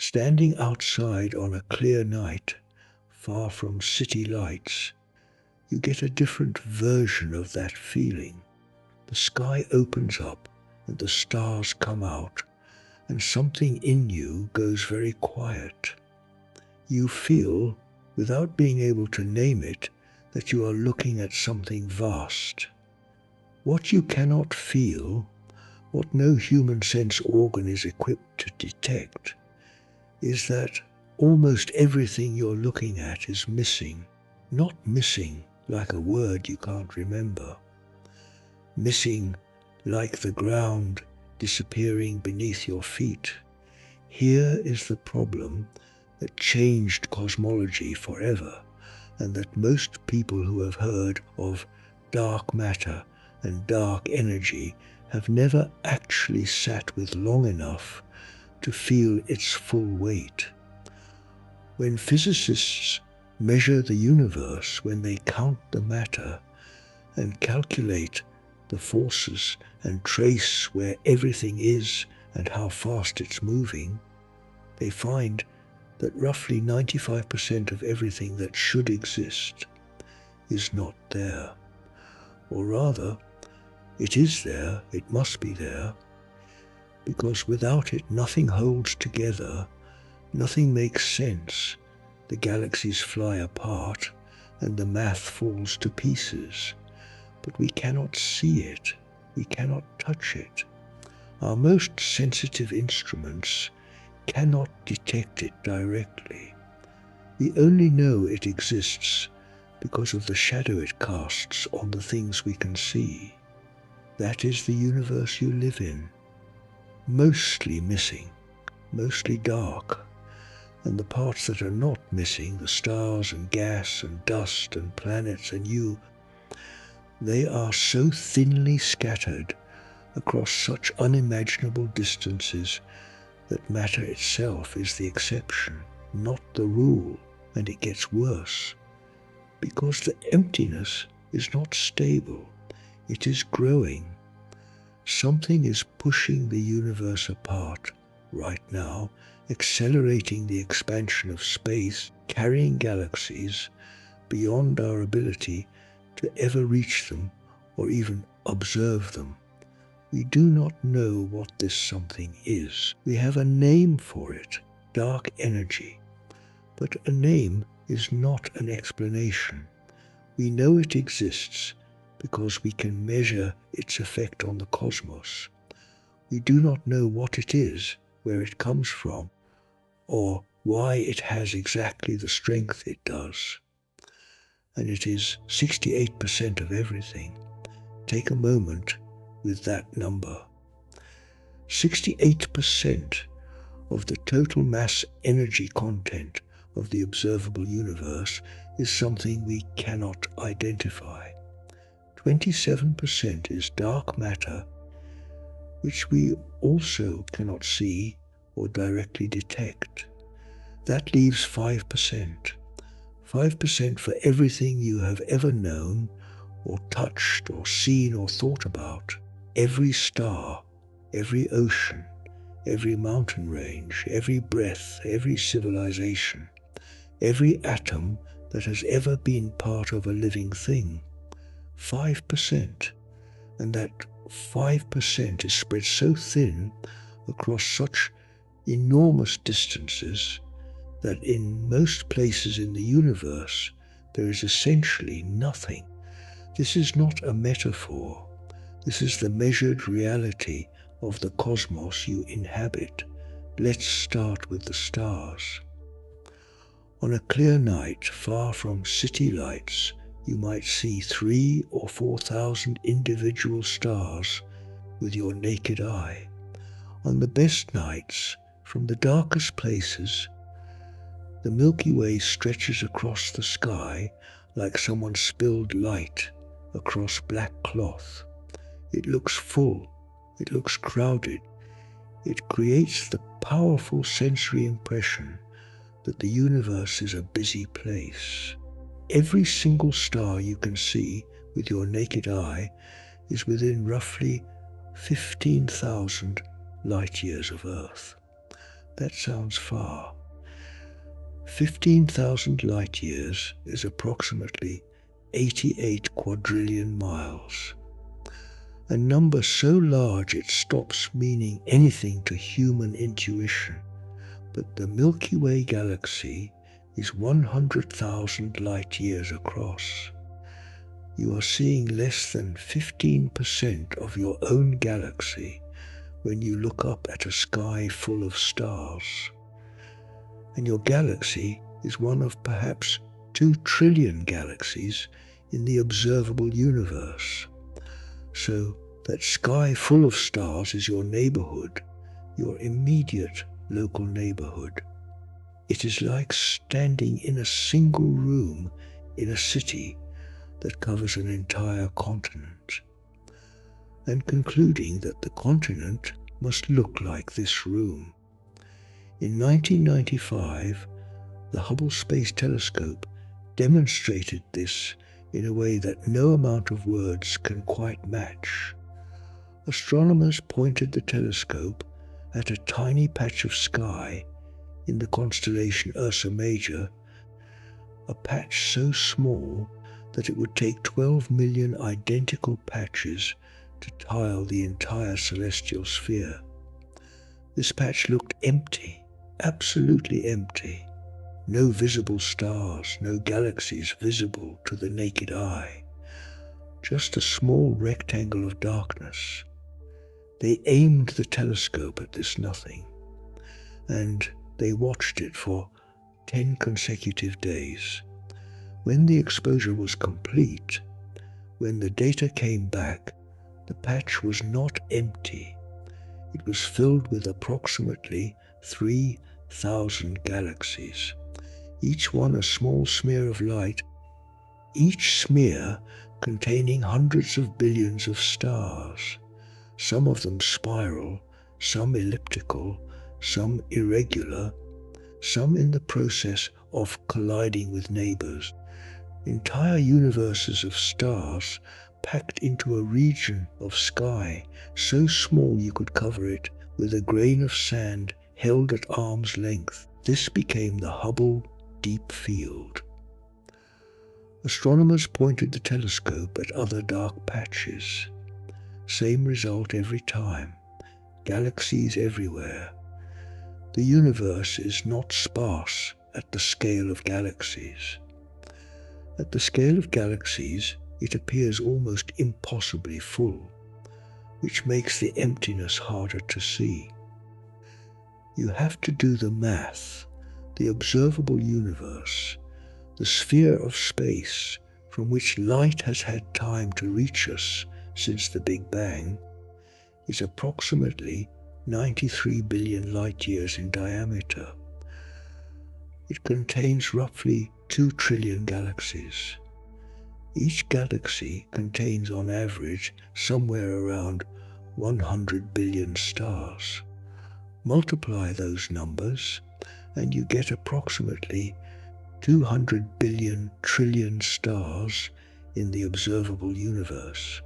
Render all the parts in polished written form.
Standing outside on a clear night, far from city lights, you get a different version of that feeling. The sky opens up and the stars come out, and something in you goes very quiet. You feel, without being able to name it, that you are looking at something vast. What you cannot feel, what no human sense organ is equipped to detect, is that almost everything you're looking at is missing. Not missing like a word you can't remember. Missing like the ground disappearing beneath your feet. Here is the problem that changed cosmology forever, and that most people who have heard of dark matter and dark energy have never actually sat with long enough to feel its full weight. When physicists measure the universe, when they count the matter and calculate the forces and trace where everything is and how fast it's moving, they find that roughly 95% of everything that should exist is not there. Or rather, it is there, it must be there, because without it nothing holds together, nothing makes sense. The galaxies fly apart and the math falls to pieces. But we cannot see it, we cannot touch it. Our most sensitive instruments cannot detect it directly. We only know it exists because of the shadow it casts on the things we can see. That is the universe you live in. Mostly missing, mostly dark, and the parts that are not missing, the stars and gas and dust and planets and you, they are so thinly scattered across such unimaginable distances that matter itself is the exception, not the rule, and it gets worse. Because the emptiness is not stable, it is growing. Something is pushing the universe apart right now, accelerating the expansion of space, carrying galaxies beyond our ability to ever reach them or even observe them. We do not know what this something is. We have a name for it, dark energy. But a name is not an explanation. We know it exists because we can measure its effect on the cosmos. We do not know what it is, where it comes from, or why it has exactly the strength it does. And it is 68% of everything. Take a moment with that number. 68% of the total mass energy content of the observable universe is something we cannot identify. 27% is dark matter, which we also cannot see or directly detect. That leaves 5%. 5% for everything you have ever known or touched or seen or thought about. Every star, every ocean, every mountain range, every breath, every civilization, every atom that has ever been part of a living thing. 5%. And that 5% is spread so thin across such enormous distances that in most places in the universe there is essentially nothing. This is not a metaphor. This is the measured reality of the cosmos you inhabit. Let's start with the stars. On a clear night, far from city lights, you might see 3,000 or 4,000 individual stars with your naked eye. On the best nights, from the darkest places, the Milky Way stretches across the sky like someone spilled light across black cloth. It looks full, it looks crowded. It creates the powerful sensory impression that the universe is a busy place. Every single star you can see with your naked eye is within roughly 15,000 light years of Earth. That sounds far. 15,000 light years is approximately 88 quadrillion miles. A number so large it stops meaning anything to human intuition. But the Milky Way galaxy is 100,000 light years across. You are seeing less than 15% of your own galaxy when you look up at a sky full of stars. And your galaxy is one of perhaps 2 trillion galaxies in the observable universe. So that sky full of stars is your neighborhood, your immediate local neighborhood. It is like standing in a single room in a city that covers an entire continent, and concluding that the continent must look like this room. In 1995, the Hubble Space Telescope demonstrated this in a way that no amount of words can quite match. Astronomers pointed the telescope at a tiny patch of sky in the constellation Ursa Major, a patch so small that it would take 12 million identical patches to tile the entire celestial sphere. This patch looked empty, absolutely empty. No visible stars, no galaxies visible to the naked eye. Just a small rectangle of darkness. They aimed the telescope at this nothing, and they watched it for 10 consecutive days. When the exposure was complete, when the data came back, the patch was not empty. It was filled with approximately 3,000 galaxies, each one a small smear of light, each smear containing hundreds of billions of stars, some of them spiral, some elliptical, some irregular, some in the process of colliding with neighbors. Entire universes of stars packed into a region of sky so small you could cover it with a grain of sand held at arm's length. This became the Hubble Deep Field. Astronomers pointed the telescope at other dark patches. Same result every time. Galaxies everywhere. The universe is not sparse at the scale of galaxies. At the scale of galaxies, it appears almost impossibly full, which makes the emptiness harder to see. You have to do the math. The observable universe, the sphere of space from which light has had time to reach us since the Big Bang, is approximately 93 billion light years in diameter. It contains roughly 2 trillion galaxies. Each galaxy contains on average somewhere around 100 billion stars. Multiply those numbers and you get approximately 200 billion trillion stars in the observable universe.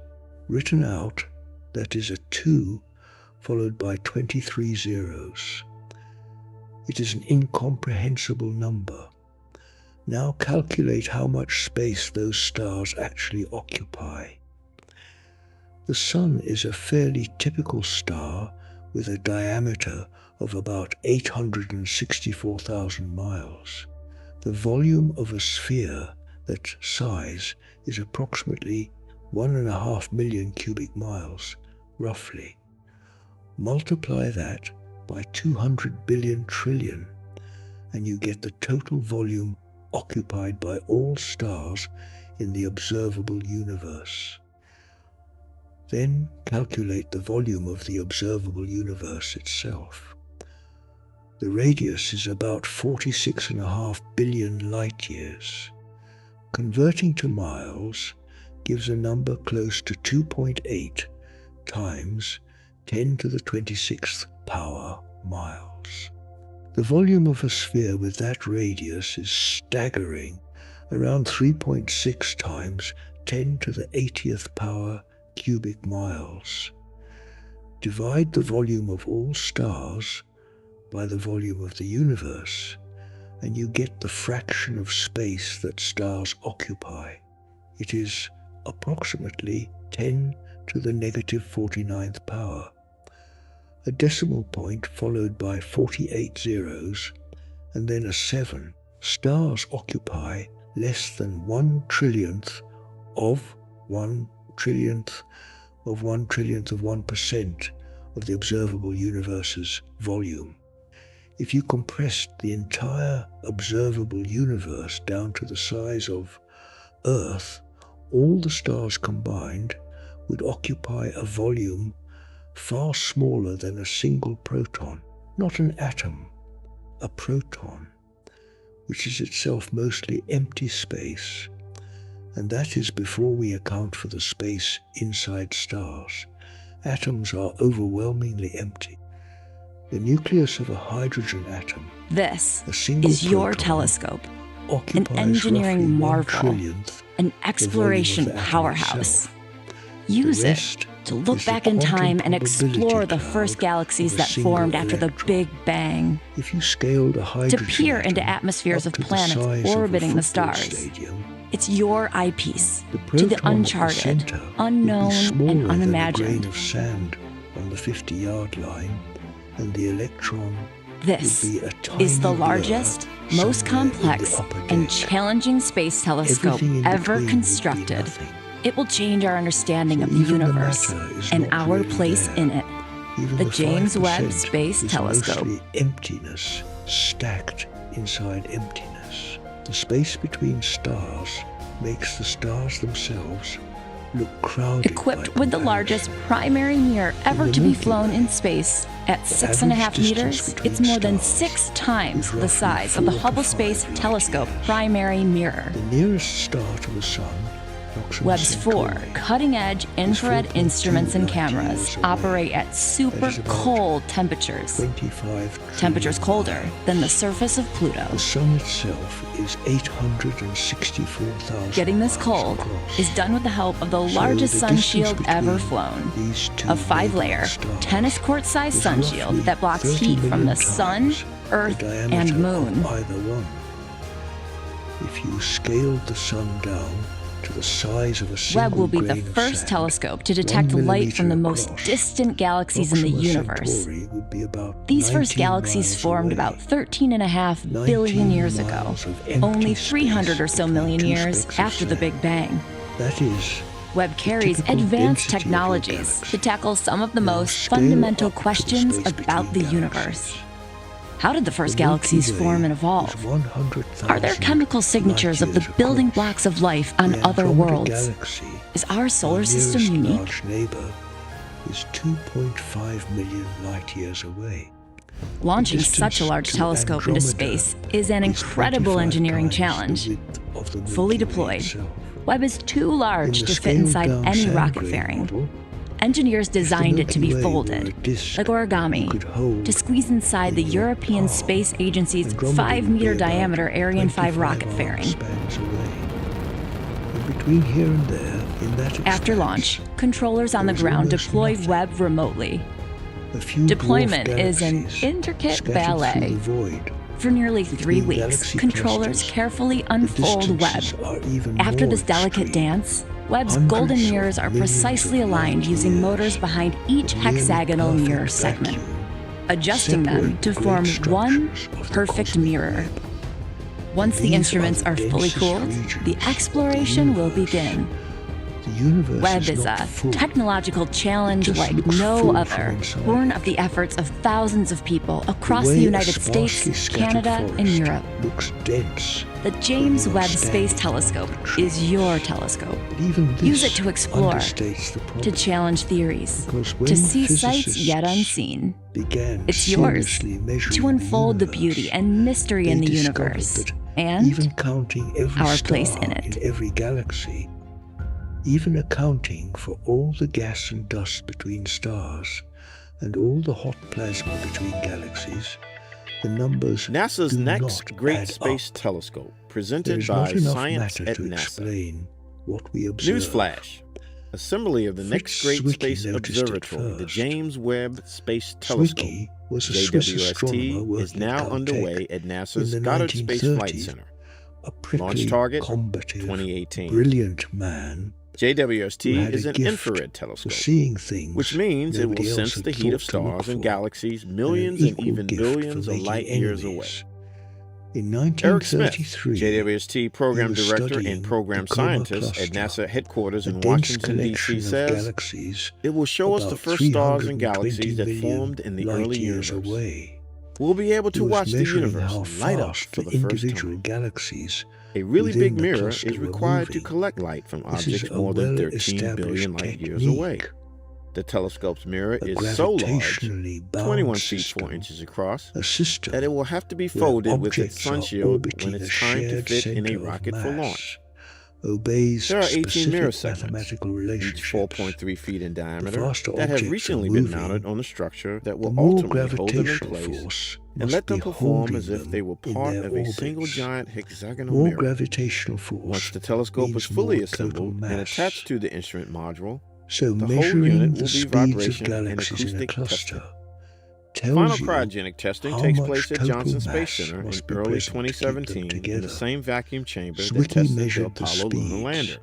Written out, that is a 2 followed by 23 zeros. It is an incomprehensible number. Now calculate how much space those stars actually occupy. The Sun is a fairly typical star with a diameter of about 864,000 miles. The volume of a sphere that size is approximately 1.5 million cubic miles, roughly. Multiply that by 200 billion trillion, and you get the total volume occupied by all stars in the observable universe. Then calculate the volume of the observable universe itself. The radius is about 46.5 billion light years. Converting to miles gives a number close to 2.8 times 10 to the 26th power miles. The volume of a sphere with that radius is staggering, around 3.6 times 10 to the 80th power cubic miles. Divide the volume of all stars by the volume of the universe, and you get the fraction of space that stars occupy. It is approximately 10 to the negative 49th power. A decimal point followed by 48 zeros, and then a 7. Stars occupy less than 1/trillionth of 1/trillionth of 1/trillionth of 1% of the observable universe's volume. If you compressed the entire observable universe down to the size of Earth, all the stars combined would occupy a volume far smaller than a single proton, not an atom, a proton, which is itself mostly empty space, and that is before we account for the space inside stars. Atoms are overwhelmingly empty. The nucleus of a hydrogen atom, This a single is your proton, telescope, an occupies engineering roughly marvel, 1/trillionth an the volume exploration of the atom powerhouse. itself. Use The it rest to look is the back in quantum time and probability explore the cloud first galaxies of a that single formed after the electron. Big Bang. If you scaled a To hydrogen peer into atom atmospheres up of to the planets size of a orbiting the football stars, stadium, it's your eyepiece the to the proton at the uncharted, center would be unknown, smaller and than a grain unimagined. of sand on the 50-yard line, and the electron This would be a tiny is the blur largest, most somewhere in the complex, upper and deck. challenging space telescope Everything in ever between would be constructed. nothing. It will change our understanding So of the even the universe matter is and not our really place there. in it. Even The the James Webb 5% Space is Telescope. mostly emptiness stacked inside emptiness. The space between stars makes the stars themselves look crowded. Equipped by with the comparison. largest primary mirror ever the to be Milky flown Way, in space, at the 6.5 average distance meters, between it's more than stars 6 times is the roughly size of the 4 to Hubble 5 Space light Telescope years. primary mirror. The nearest star to the Sun, Proxima Webb's 4 Centauri, cutting-edge infrared 4.2 instruments and light cameras years away. operate at super That is about cold temperatures, 25 temperatures trillion colder miles. than the surface of Pluto. The Sun itself is 864,000 Getting this miles cold across. is done with the help of the So largest the sun distance shield ever between flown. these two A 5-layer, neighboring stars tennis court-sized is sun roughly shield that blocks 30 heat from million the sun, times Earth, the diameter and of moon. either one. If you scaled the Sun down to the size of a single Webb will be the grain of first sand, telescope to detect 1 light from the millimeter most across, distant galaxies in the Proxima universe. Centauri would be about These first 19 galaxies miles formed away. about 13.5 billion 19 years ago, miles of empty only 300 or space so million between two years specks of after the sand. Big Bang. That is, Webb carries typical advanced density of your technologies galaxy. to tackle some of the Now most scale fundamental up to the questions space about the between universe. galaxies. How did the first The Milky galaxies Way form and is evolve? 100,000 Are there chemical signatures of the light-years building across. blocks of life on The other Andromeda worlds? Galaxy, Is our solar our system nearest unique? large neighbor, is 2.5 million light-years away. Launching distance such a large to telescope into Andromeda space is an is incredible 25 engineering times challenge. the width of the Milky Fully Way deployed, itself. Webb is too In large the to fit inside scaled-down any sand rocket grain fairing. model, Engineers if the designed it to Milky be Way were a folded, disk like you origami, could hold to squeeze inside the in your European palm, Space Agency's Andromeda would be 5-meter about diameter Ariane 5 rocket 25 fairing. arc-spans away. And between here and there, in that After expanse, launch, controllers on the there is ground almost deploy nothing. Webb remotely. a few Deployment dwarf is an galaxies intricate scattered ballet. through the void. For nearly 3 Between weeks, galaxy controllers clusters, carefully the unfold Webb. distances are even After more this delicate extreme. dance, Webb's Hundreds golden of mirrors are millions precisely of aligned light using years motors behind each of nearly hexagonal perfect mirror segment, vacuum adjusting them separate to the form great one structures of the perfect cosmic mirror. web. Once the These instruments are are the fully densest cooled, regions the of the exploration will universe. begin. The universe Webb is is not a full. technological challenge just like looks no full other, from inside born it. of the efforts of thousands of people across way the a United States, sparsely scattered Canada, and forest Europe. looks dense. The James you're Webb Space standing Telescope on the trees. is your telescope. But even this Use it to explore, understates the problem. to challenge theories, Because when to see sights physicists yet unseen. began It's yours seriously measuring to unfold the universe, beauty and mystery they in the discovered universe, that and even counting every our star place in it. every galaxy, even accounting for all the gas and dust between stars and all the hot plasma between galaxies, the numbers NASA's do next not Great add Space up. Telescope, There presented is by not enough Science matter at to NASA. explain what we observe. Newsflash: assembly of the next great Zwicky space noticed it observatory, the first. James Webb Space Telescope, Zwicky was a Swiss astronomer JWST, working is now at underway Caltech at in NASA's the Goddard Space Flight 1930s. Center. A prickly, target, combative, 2018. brilliant man who JWST had is a an gift infrared for telescope, seeing things which means it will nobody else sense had the heat of thought to look stars and for, galaxies and millions an and equal even gift billions for of making light years away. enemies. In Eric Smith, 1933, JWST Program he was Director studying and Program the Coma Scientist at cluster, NASA headquarters a in dense Washington, D.C., collection of says, galaxies "It will show us the about first stars and 320 galaxies that million formed in the light early years universe. away. We'll be able He to was watch the measuring universe how light up fast for the the first individual time. galaxies A really within big the mirror cluster is were required to moving. collect light from This is objects a more than 13 well-established billion light years away. technique. The telescope's mirror A is so large, gravitationally bound 21 feet 4 system, inches across, a system that it will have to be where folded with its objects sun are shield orbiting when a it's time to shared fit in a center of rocket for mass, launch. obeys There are 18 mirror specific segments, mathematical each relationships. 4.3 feet in diameter, faster that have objects recently are been moving, mounted on the structure that the will more ultimately hold them in gravitational place force and must let them be perform holding as if them they were in part their of a orbits. single giant hexagonal More mirror. gravitational force Once the telescope is means fully more total assembled and mass. attached to the instrument module, So the whole measuring unit the will be speeds of vibration and galaxies in a acoustic cluster tested. tells Final you cryogenic testing how takes much place at total Johnson Space mass Center in must be early present to keep them 2017 in together. the same vacuum chamber that Zwicky tested the measured the Apollo lunar speeds. lander.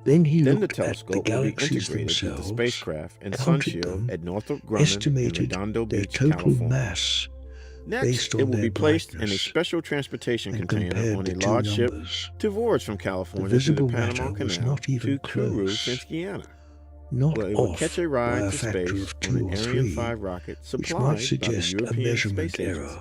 Then he Then the looked at the telescope will be galaxies integrated with the themselves, spacecraft and sun counted shield them, at Northrop Grumman in estimated Redondo their Beach, total California. mass Next, based it on will their be placed in a brightness, special transportation and container compared on the a two large ship numbers. to voyage from The California through the visible Panama matter was Canal not even to Kourou, close, French Guiana, not where it would off catch a by ride a to factor space of on 2 an or Ariane 3, 5 rocket which might supplied by the suggest a European measurement Space error, Agency.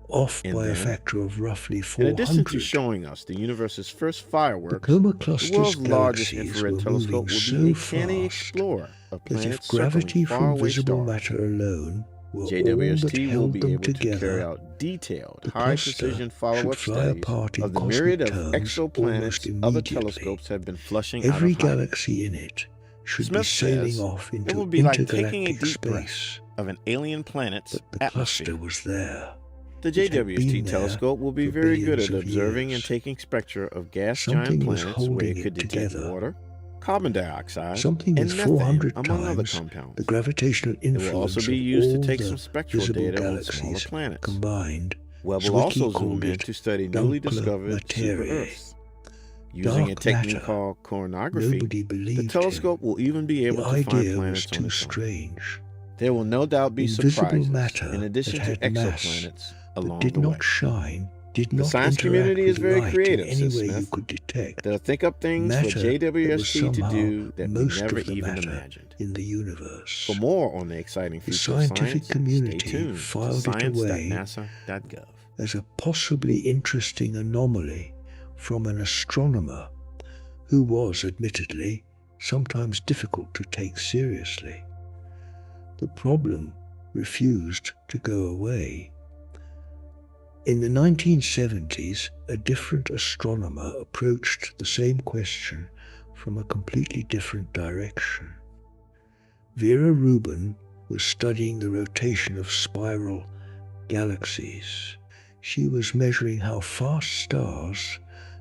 off And by a then, factor of roughly in 400. addition to showing us the universe's first The fireworks, Coma the cluster's world's largest galaxies infrared were telescope moving will so be a canny fast explorer of that if planets gravity circling from faraway visible stars. matter alone were all that JWST will held be them able to carry together, out detailed, the high-precision cluster should follow-up fly studies apart in of the myriad cosmic of terms almost exoplanets other immediately. telescopes have been flushing out Every of hiding. galaxy in it should Smith be sailing says off it into will be like taking a intergalactic deep breath space, of an alien planet's but the atmosphere. cluster was there. The It had been JWST there telescope will be for very good billions at of observing years. and taking spectra of gas Something giant was planets where holding it could it detect together. water, carbon dioxide, Something and with methane, 400 among other times compounds. the gravitational It will influence also be of used to all take the some spectral visible data on smaller galaxies planets. combined. Webb will Zwicky also zoom called in it to study newly dunkler discovered materia. super-Earths. Using a Dark technique matter. called coronography, Nobody the believed telescope him. will even be The able to find idea was planets on too its own. strange. There will no doubt be Invisible surprises matter in addition that to had mass exoplanets but along did the way. not shine, did The not science interact community with is very light creative, in any says way you Smith. could detect. They'll think up things for Matter that was JWST to somehow do that we most never of the even matter imagined. in the universe. For more on the exciting The future of scientific science, stay community tuned to filed it away science.nasa.gov. as a possibly interesting anomaly from an astronomer who was, admittedly, sometimes difficult to take seriously. The problem refused to go away. In the 1970s, a different astronomer approached the same question from a completely different direction. Vera Rubin was studying the rotation of spiral galaxies. She was measuring how fast stars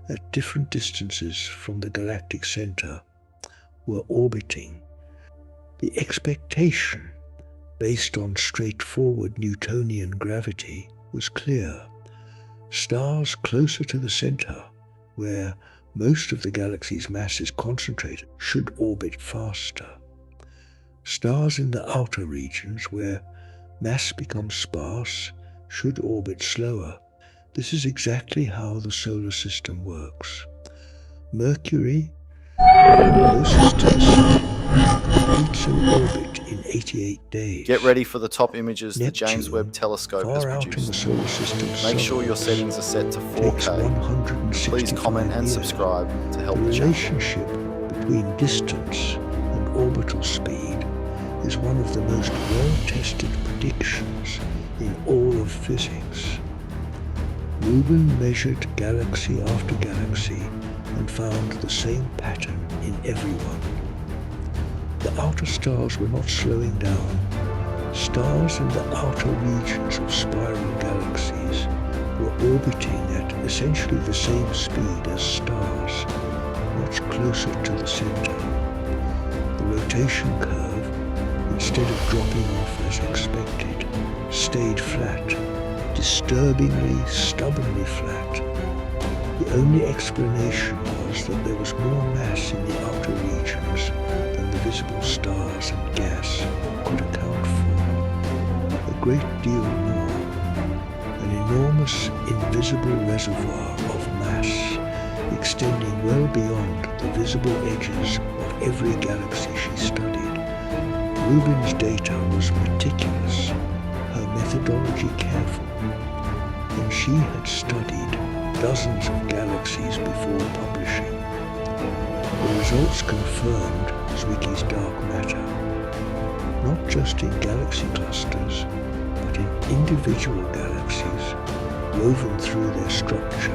at different distances from the galactic center were orbiting. The expectation, based on straightforward Newtonian gravity, was clear. Stars closer to the center, where most of the galaxy's mass is concentrated, should orbit faster. Stars in the outer regions, where mass becomes sparse, should orbit slower. This is exactly how the solar system works. Mercury, closest to the sun, completes an orbit in 88 days. Get ready for the top images the Neptune, James Webb Telescope has far out in the produced. solar system, Make sure your settings are set to takes 4K. 165 Please comment and years. subscribe to help The the channel. relationship between distance and orbital speed is one of the most well-tested predictions in all of physics. Rubin measured galaxy after galaxy and found the same pattern in everyone. The outer stars were not slowing down. Stars in the outer regions of spiral galaxies were orbiting at essentially the same speed as stars, much closer to the center. rotation curve, instead of dropping off as expected, stayed flat, disturbingly, stubbornly flat. The only explanation was that there was more mass in the outer regions than the visible stars and gas could account for. A great deal more. An enormous invisible reservoir of mass extending well beyond the visible edges of every galaxy she studied. Rubin's data was meticulous, her methodology careful, and she had studied dozens of galaxies before publishing. The results confirmed Zwicky's dark matter, not just in galaxy clusters, but in individual galaxies woven through their structure,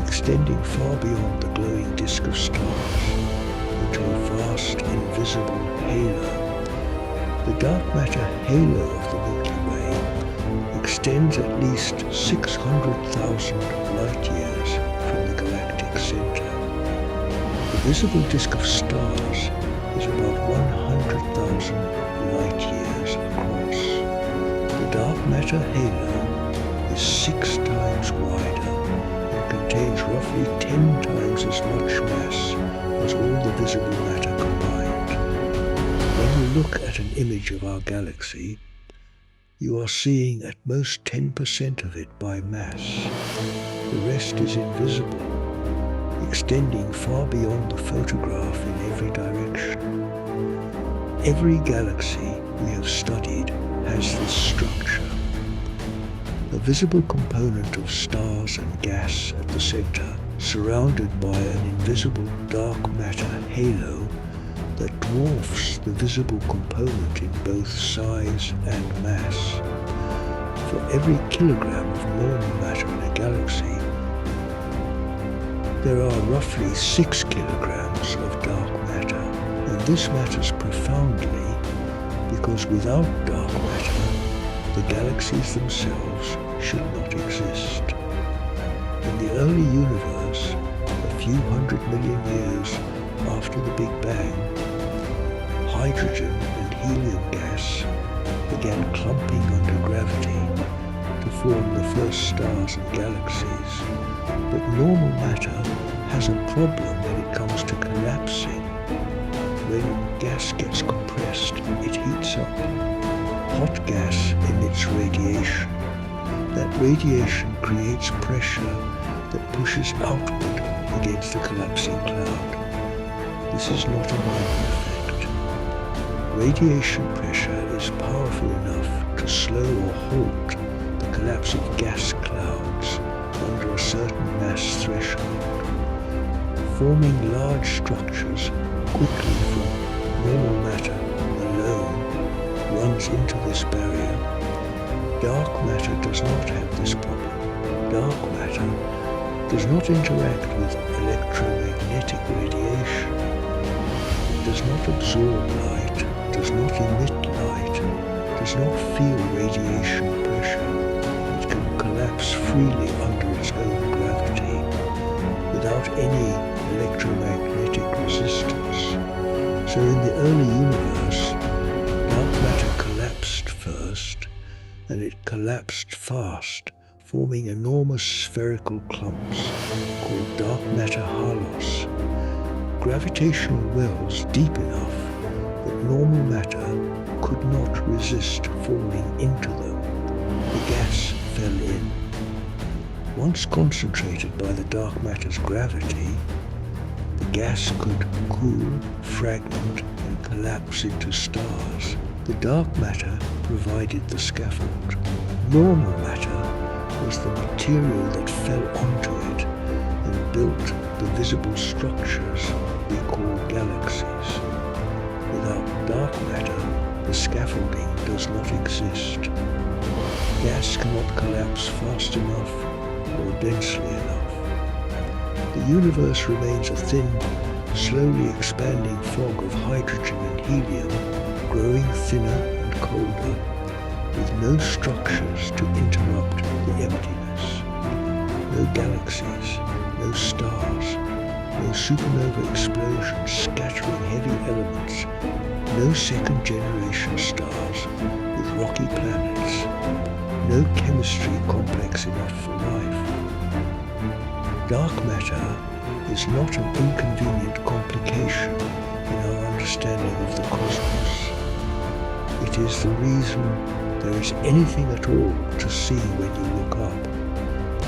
extending far beyond the glowing disk of stars into a vast invisible halo. The dark matter halo of the Milky Way extends at least 600,000 light-years from the galactic center. The visible disk of stars is about 100,000 light-years across. The dark matter halo is 6 times wider and contains roughly 10 times as much mass as all the visible matter combined. When you look at an image of our galaxy, you are seeing at most 10% of it by mass. The rest is invisible, extending far beyond the photograph in every direction. Every galaxy we have studied has this structure. A visible component of stars and gas at the center, surrounded by an invisible dark matter halo that dwarfs the visible component in both size and mass. For every kilogram of normal matter in a galaxy, there are roughly 6 kilograms of dark matter, and this matters profoundly because without dark matter, the galaxies themselves should not exist. In the early universe, a few 100 million years after the Big Bang, hydrogen and helium gas began clumping under gravity to form the first stars and galaxies. But normal matter has a problem when it comes to collapsing. When gas gets compressed, it heats up. Hot gas emits radiation. That radiation creates pressure that pushes outward against the collapsing cloud. This is not a minor effect. Radiation pressure is powerful enough to slow or halt the collapse of gas clouds under a certain mass threshold. Forming large structures quickly from normal matter alone runs into this barrier. Dark matter does not have this problem. Dark matter does not interact with electromagnetic radiation. It does not absorb light, does not emit light, does not feel radiation pressure. It can collapse freely under its own gravity without any electromagnetic resistance. So in the early universe, dark matter collapsed first, and it collapsed fast, forming enormous spherical clumps called dark matter halos. Gravitational wells deep enough that normal matter could not resist falling into them. The gas fell in. Once concentrated by the dark matter's gravity, the gas could cool, fragment, and collapse into stars. The dark matter provided the scaffold. Normal matter was the material that fell onto it and built the visible structures we call galaxies. Without dark matter, the scaffolding does not exist. Gas cannot collapse fast enough or densely enough. The universe remains a thin, slowly expanding fog of hydrogen and helium, growing thinner and colder, with no structures to interrupt the emptiness. No galaxies, no stars, no supernova explosions scattering heavy elements no second-generation stars with rocky planets, no chemistry complex enough for life. Dark matter is not an inconvenient complication in our understanding of the cosmos. It is the reason there is anything at all to see when you look up.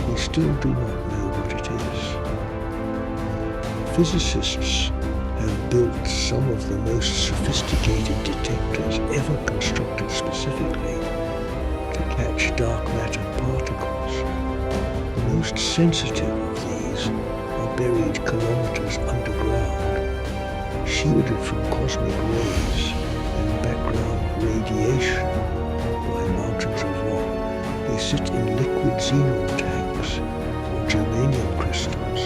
We still do not know what it is. Physicists have built some of the most sophisticated detectors ever constructed specifically to catch dark matter particles. The most sensitive of these are buried kilometers underground, shielded from cosmic rays and background radiation by mountains of rock. They sit in liquid xenon tanks or germanium crystals,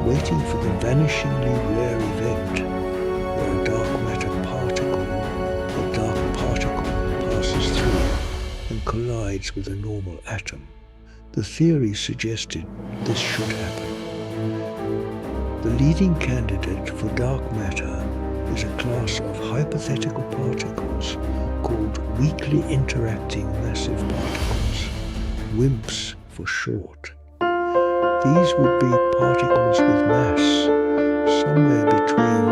waiting for the vanishingly rare event where a dark particle passes through and collides with a normal atom. The theory suggested this should happen. The leading candidate for dark matter is a class of hypothetical particles called weakly interacting massive particles, WIMPs for short. These would be particles with mass somewhere between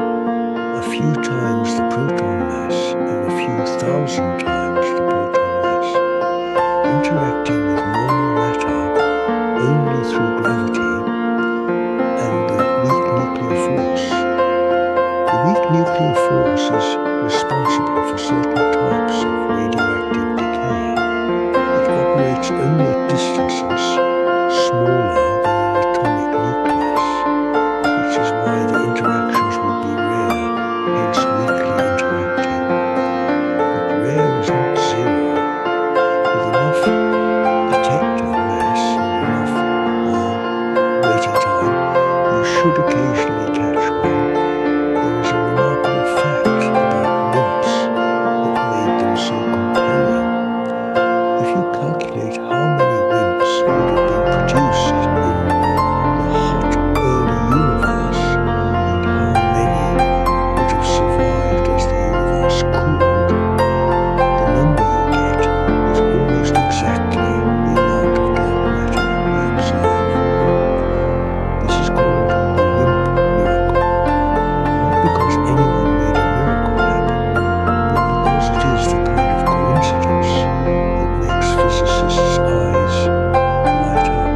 a few times the proton mass and a few thousand times the proton mass, interacting with normal matter only through gravity and the weak nuclear force. The weak nuclear force is responsible for certain types of radioactive decay. It operates only at distances smaller than an atomic nucleus, which is why the interactions would be rare, hence weakly interacting. But rare is not zero. With enough detector mass and enough waiting time, you should occasionally catch one. There is a remarkable fact about WIMPs that made them so compelling. If you calculate how many WIMPs would have been produced in the hot early universe and how many would have survived as the universe cooled, the number you get is almost exactly the amount of dark matter we observe. This is called the WIMP miracle, not because anyone made a miracle happen, but because it is the kind of coincidence that makes physicists' eyes light up.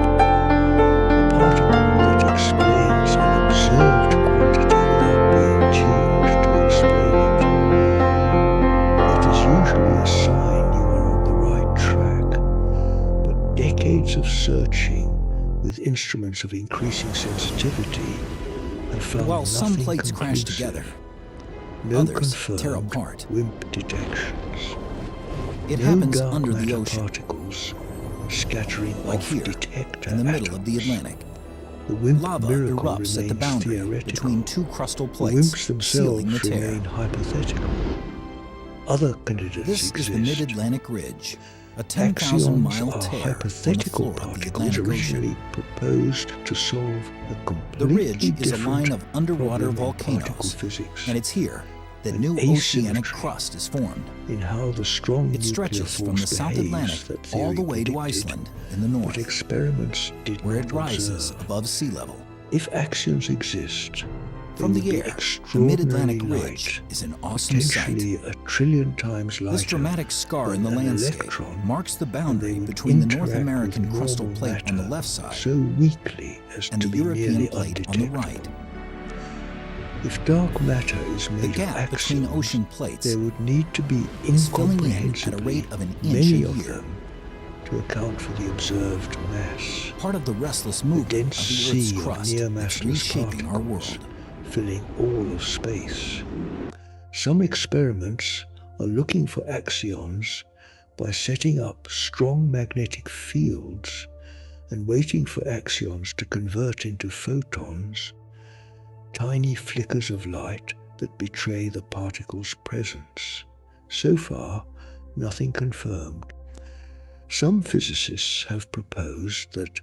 A particle that explains an observed quantity without being tuned to explain it. It is usually a sign you are on the right track, but decades of searching with instruments of increasing sensitivity have found While some nothing plates crash conclusive. together, No others tear confirmed apart. WIMP detections. It No happens dark under the matter ocean, particles scattering like off here, detector in the middle of the atoms. Atlantic. The WIMP Lava miracle erupts at the remains boundary theoretical. between two crustal The plates, WIMPs sealing themselves the tear. remain hypothetical. Other candidates This exist. is the Mid-Atlantic Ridge, a Axions 10,000-mile are tear on the hypothetical floor of the particles Atlantic originally Ocean. proposed to solve a The completely ridge is a line different of underwater problem in particle volcanoes, physics, and it's here that An new asymmetry oceanic crust is formed. in how the strong It nuclear stretches from force the South behaves Atlantic that all theory the way to predicted, Iceland in the but north, experiments did where not it rises observe. above sea level. If axions exist, From they the would be air, the extraordinarily Mid-Atlantic light, Ridge is an awesome sight. potentially a trillion times lighter. This dramatic scar in the than an landscape electron, marks the and they boundary would between the interact North American with crustal normal plate on the matter left side so weakly as and to the be European nearly plate on the undetectable. right. If dark matter is The made gap of between axions, ocean plates there would need to be is filling in at a incomprehensibly rate of an inch many a of year, them to account for the observed mass. part of the restless The movement dense of the Earth's sea of crust near that's massless reshaping our particles world. filling all of space. Some experiments are looking for axions by setting up strong magnetic fields and waiting for axions to convert into photons, tiny flickers of light that betray the particle's presence. So far, nothing confirmed. Some physicists have proposed that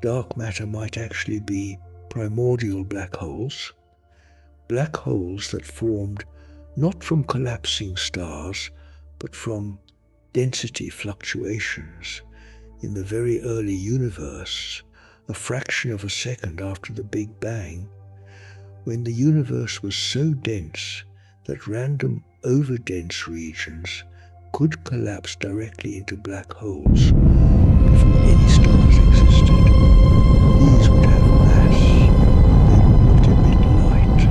dark matter might actually be primordial black holes that formed not from collapsing stars, but from density fluctuations in the very early universe, a fraction of a second after the Big Bang, when the universe was so dense that random overdense regions could collapse directly into black holes before any stars existed. These would have mass. They would not emit light.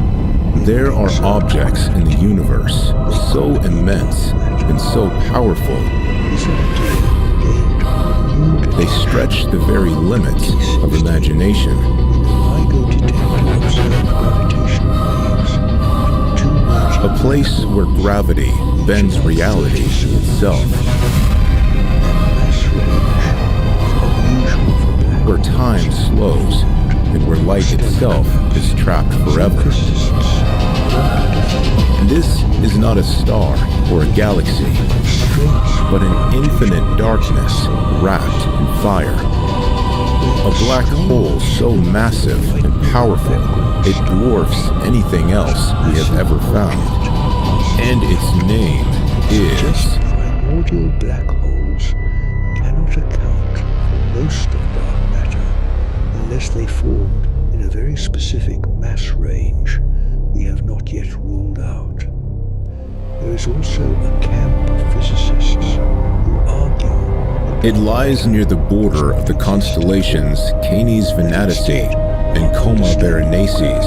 There are objects in the universe so immense and so powerful, they stretch the very limits of imagination. A place where gravity bends reality itself. Where time slows and where light itself is trapped forever. This is not a star or a galaxy, but an infinite darkness wrapped in fire. A black hole so massive and powerful, it dwarfs anything else we have ever found. And its name is... Primordial black holes cannot account for most of dark matter unless they formed in a very specific mass range we have not yet ruled out. There is also a camp of physicists who argue it lies near the border of the constellations Canes Venatici and Coma Berenices.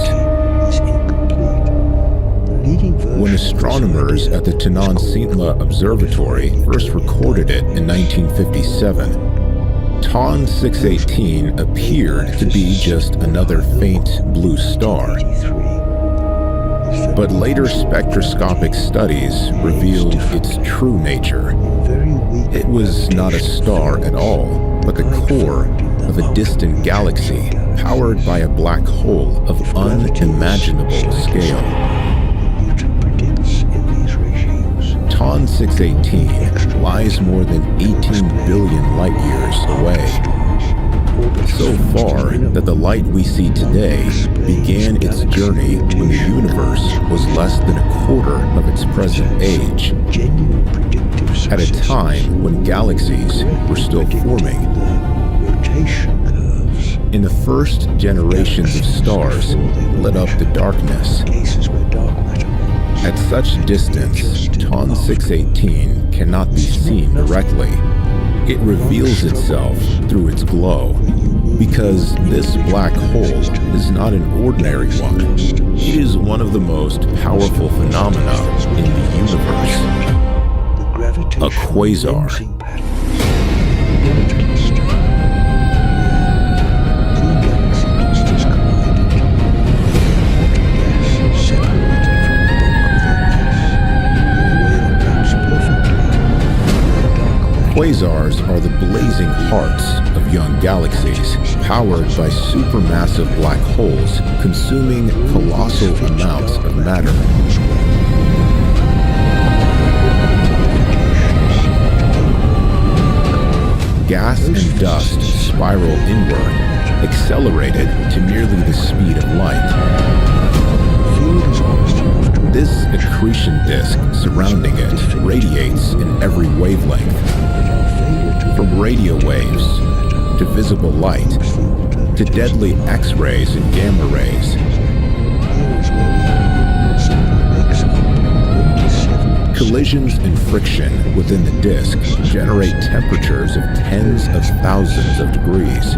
When astronomers at the Tannan Sintla Observatory first recorded it in 1957, TON 618 appeared to be just another faint blue star. But later spectroscopic studies revealed its true nature. It was not a star at all, but the core of a distant galaxy powered by a black hole of unimaginable scale. TON 618 lies more than 18 billion light-years away. So far that the light we see today began its journey when the universe was less than a quarter of its present age, at a time when galaxies were still forming. In the first generations of stars lit up the darkness. At such distance, TON 618 cannot be seen directly. It reveals itself through its glow, because this black hole is not an ordinary one. It is one of the most powerful phenomena in the universe. A quasar. Quasars are the blazing hearts of young galaxies, powered by supermassive black holes consuming colossal amounts of matter. Gas and dust spiral inward, accelerated to nearly the speed of light. This accretion disk surrounding it radiates in every wavelength. From radio waves, to visible light, to deadly X-rays and gamma rays. Collisions and friction within the disk generate temperatures of tens of thousands of degrees.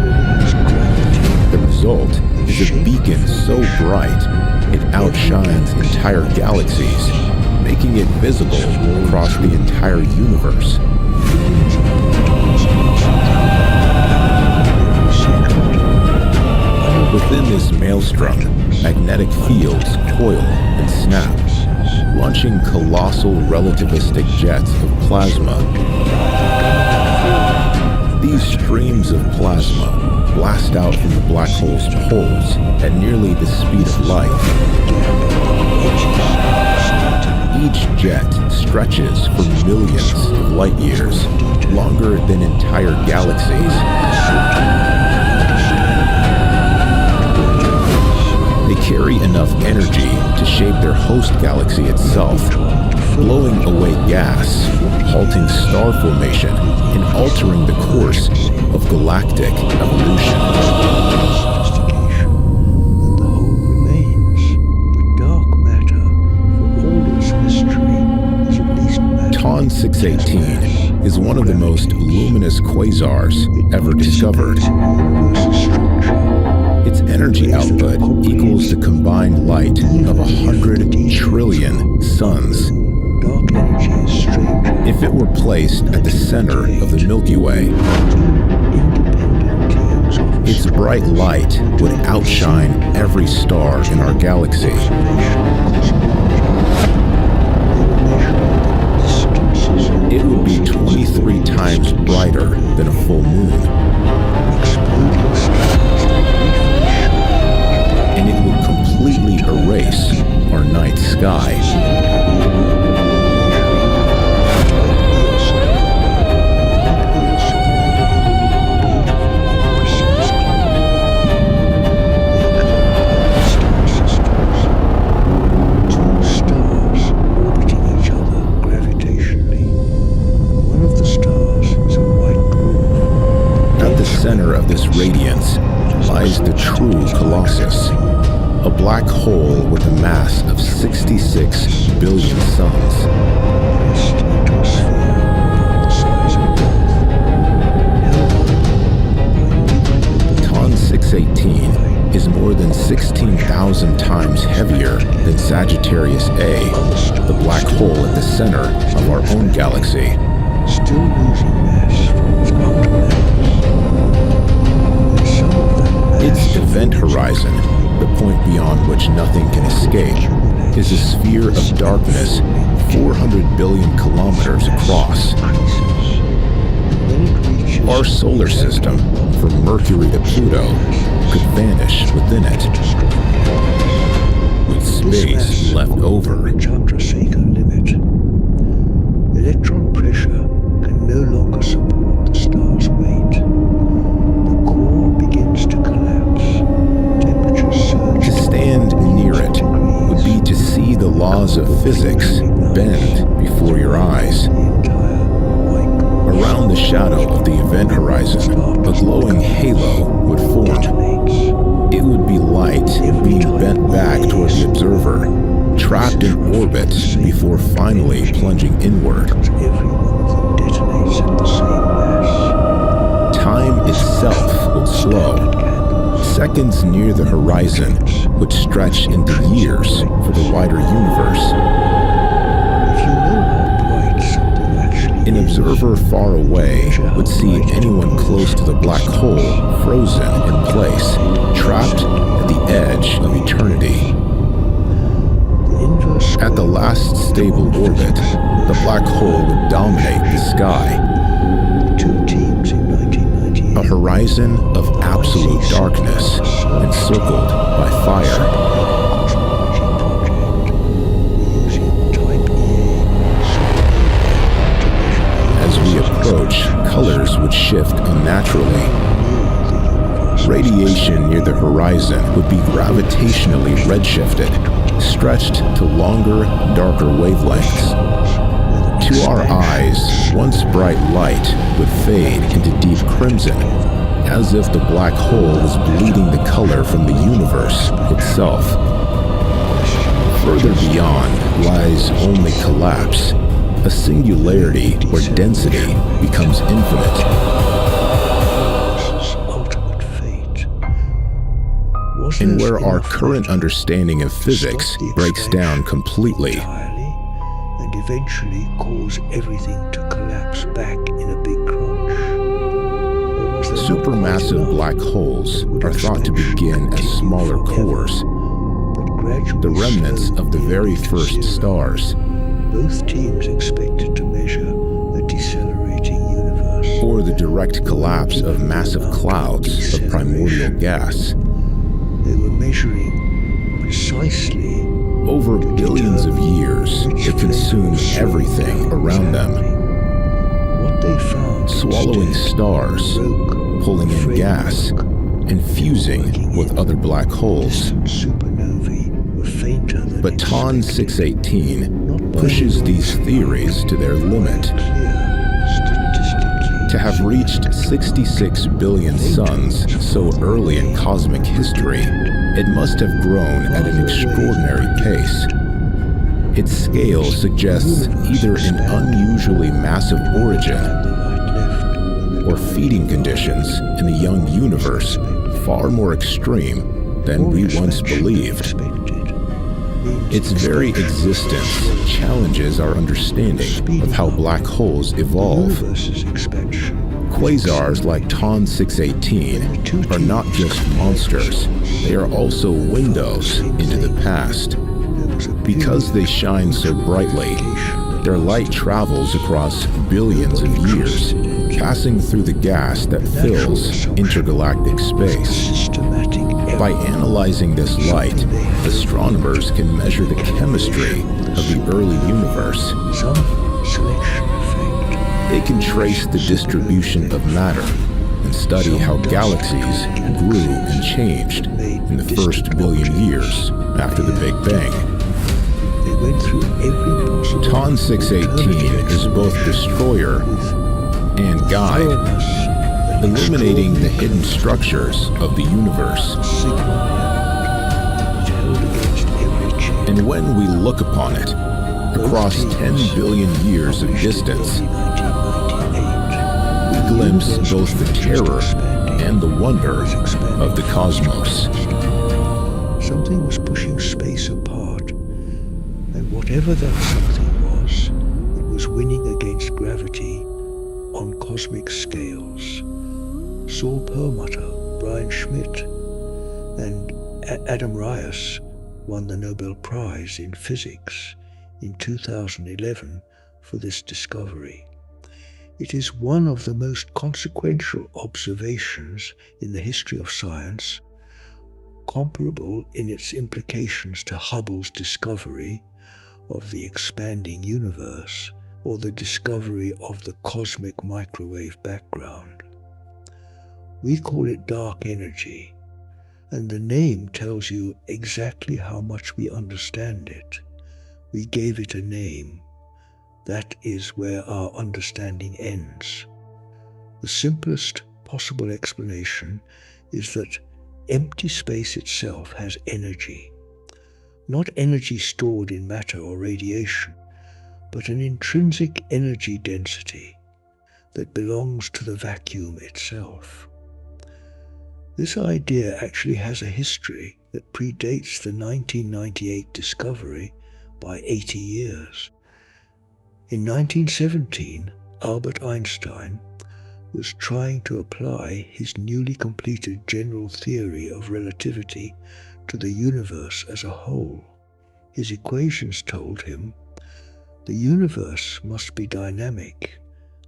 The result is a beacon so bright it outshines entire galaxies, making it visible across the entire universe. Within this maelstrom, magnetic fields coil and snap, launching colossal relativistic jets of plasma. These streams of plasma blast out from the black hole's poles at nearly the speed of light. Each jet stretches for millions of light years, longer than entire galaxies. They carry enough energy to shape their host galaxy itself, blowing away gas, halting star formation, and altering the course of galactic evolution. Sophistication, and the whole remains. But dark matter, for all its mystery, is at least matter. TON 618 is one of the most luminous quasars ever discovered. Its energy output equals the combined light of 100 trillion suns. Dark energy is strange. If it were placed at the center of the Milky Way, its bright light would outshine every star in our galaxy. It would be 23 times brighter than a full moon. And it would completely erase our night sky. Center of this radiance lies the true Colossus, a black hole with a mass of 66 billion suns. TON 618 is more than 16,000 times heavier than Sagittarius A, the black hole at the center of our own galaxy. Still losing mass from its outer layers. Its event horizon, the point beyond which nothing can escape, is a sphere of darkness 400 billion kilometers across. Our solar system, from Mercury to Pluto, could vanish within it, with space left over. Chandrasekhar limit. Electron pressure can no longer support the star's weight. The core begins to collapse. Temperatures surge. To stand near it would be to see the laws of physics bend before your eyes. The entire white dwarf Around the shadow of the event horizon, a glowing halo would form. detonates. It would be light being bent back toward the observer, trapped in orbit before finally plunging inward. Every one of them detonates at the same mass. Time itself would slow. Seconds near the horizon would stretch into years for the wider universe. If you know how bright something actually An is, observer far away would see anyone close to the black hole frozen in place, trapped at the edge of eternity. the inverse At the last stable orbit, the black hole would dominate the sky, the two teams in 1998 a horizon of absolute darkness encircled by fire. Cosmology project using Type EA As we approach, colors would shift unnaturally. Radiation near the horizon would be gravitationally redshifted, stretched to longer, darker wavelengths. To our eyes, once bright light would fade into deep crimson, as if the black hole was bleeding the color from the universe itself. Further beyond lies only collapse, a singularity where density becomes infinite. ultimate fate. Was And there where our enough current matter understanding of to physics stop the breaks down expansion completely. entirely, and eventually cause everything to collapse back in a big crunch? Or was there not quite Supermassive enough black holes that would are thought to expansion begin as continue smaller forever, cores, but gradually the remnants slowly of the very leading to first zero? stars, Both teams expected to measure a decelerating universe. or the direct collapse of massive clouds of primordial gas. They were measuring precisely Over billions of years, they consume everything around them, what they found swallowing instead stars, broke pulling in gas, and fusing with other black holes. Distant supernovae were fainter later than But TON expected. 618 pushes these theories to their limit. To have reached 66 billion suns so early in cosmic history, it must have grown at an extraordinary pace. Its scale suggests either an unusually massive origin or feeding conditions in the young universe far more extreme than we once believed. Its very existence challenges our understanding of how black holes evolve. Quasars like TON 618 are not just monsters, they are also windows into the past. Because they shine so brightly, their light travels across billions of years, passing through the gas that fills intergalactic space. By analyzing this light, astronomers can measure the chemistry of the early universe. They can trace the distribution of matter and study how galaxies grew and changed in the first billion years after the Big Bang. TON 618 is both destroyer and guide, illuminating the hidden structures of the universe. And when we look upon it, across 10 billion years of distance, we glimpse both the terror and the wonder of the cosmos. Something was pushing space apart, and whatever that something was, it was winning against gravity on cosmic scales. Saul Perlmutter, Brian Schmidt, and Adam Riess won the Nobel Prize in Physics in 2011 for this discovery. It is one of the most consequential observations in the history of science, comparable in its implications to Hubble's discovery of the expanding universe or the discovery of the cosmic microwave background. We call it dark energy, and the name tells you exactly how much we understand it. We gave it a name. That is where our understanding ends. The simplest possible explanation is that empty space itself has energy. Not energy stored in matter or radiation, but an intrinsic energy density that belongs to the vacuum itself. This idea actually has a history that predates the 1998 discovery by 80 years. In 1917, Albert Einstein was trying to apply his newly completed general theory of relativity to the universe as a whole. His equations told him the universe must be dynamic,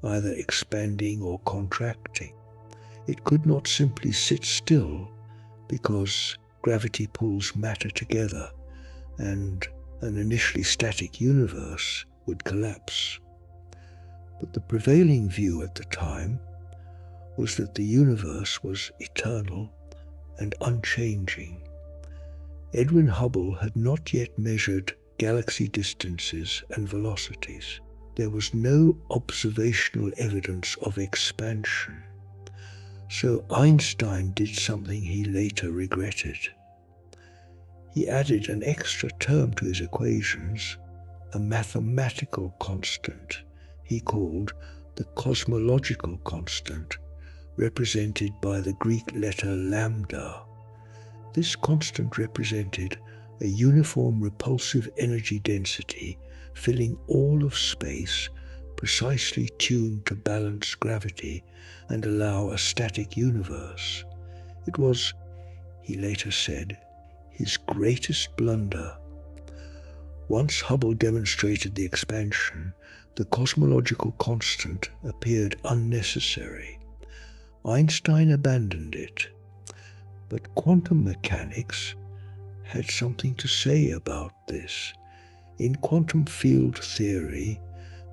either expanding or contracting. It could not simply sit still because gravity pulls matter together and an initially static universe would collapse. But the prevailing view at the time was that the universe was eternal and unchanging. Edwin Hubble had not yet measured galaxy distances and velocities. There was no observational evidence of expansion. So Einstein did something he later regretted. He added an extra term to his equations, a mathematical constant he called the cosmological constant, represented by the Greek letter lambda. This constant represented a uniform repulsive energy density filling all of space, precisely tuned to balance gravity and allow a static universe. It was, he later said, his greatest blunder. Once Hubble demonstrated the expansion, the cosmological constant appeared unnecessary. Einstein abandoned it, but quantum mechanics had something to say about this. In quantum field theory,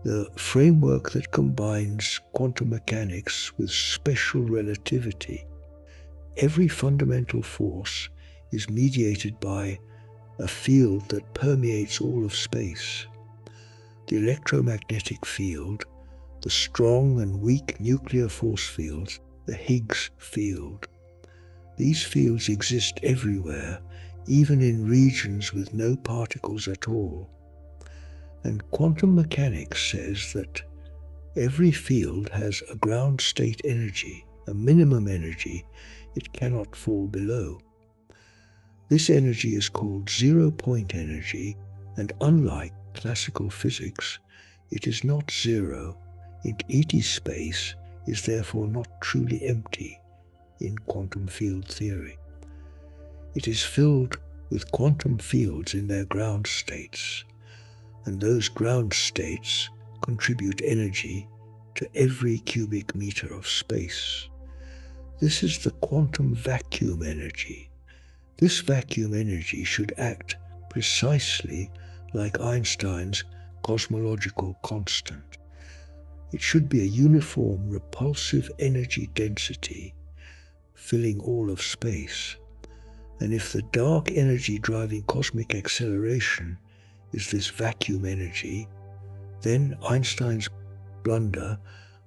the framework that combines quantum mechanics with special relativity, every fundamental force is mediated by a field that permeates all of space. The electromagnetic field, the strong and weak nuclear force fields, the Higgs field. These fields exist everywhere, even in regions with no particles at all. And quantum mechanics says that every field has a ground state energy, a minimum energy it cannot fall below. This energy is called zero-point energy, and unlike classical physics, it is not zero. Empty space is therefore not truly empty in quantum field theory. It is filled with quantum fields in their ground states, and those ground states contribute energy to every cubic meter of space. This is the quantum vacuum energy. This vacuum energy should act precisely like Einstein's cosmological constant. It should be a uniform repulsive energy density filling all of space. And if the dark energy driving cosmic acceleration is this vacuum energy, then Einstein's blunder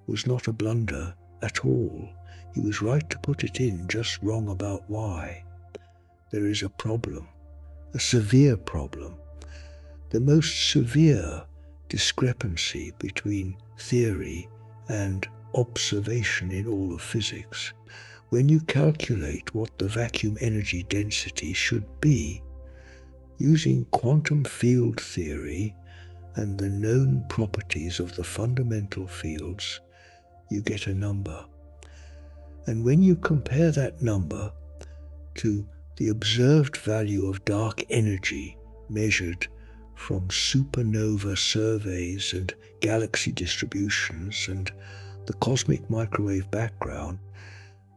was not a blunder at all. He was right to put it in, just wrong about why. There is a problem, a severe problem. The most severe discrepancy between theory and observation in all of physics. When you calculate what the vacuum energy density should be, using quantum field theory and the known properties of the fundamental fields, you get a number. And when you compare that number to the observed value of dark energy measured from supernova surveys and galaxy distributions and the cosmic microwave background,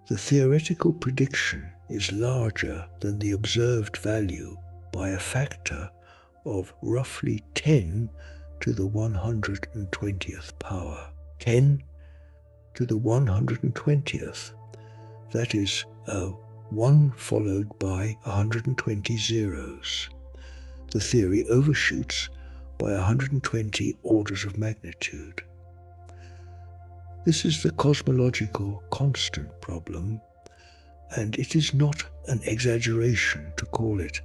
the theoretical prediction is larger than the observed value by a factor of roughly 10 to the 120th power. 10 to the 120th. That is 1 followed by 120 zeros. The theory overshoots by 120 orders of magnitude. This is the cosmological constant problem, and it is not an exaggeration to call it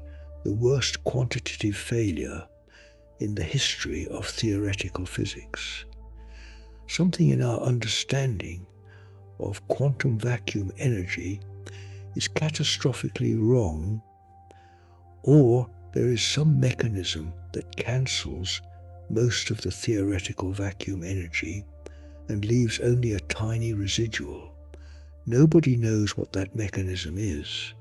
the worst quantitative failure in the history of theoretical physics. Something in our understanding of quantum vacuum energy is catastrophically wrong, or there is some mechanism that cancels most of the theoretical vacuum energy and leaves only a tiny residual. Nobody knows what that mechanism is.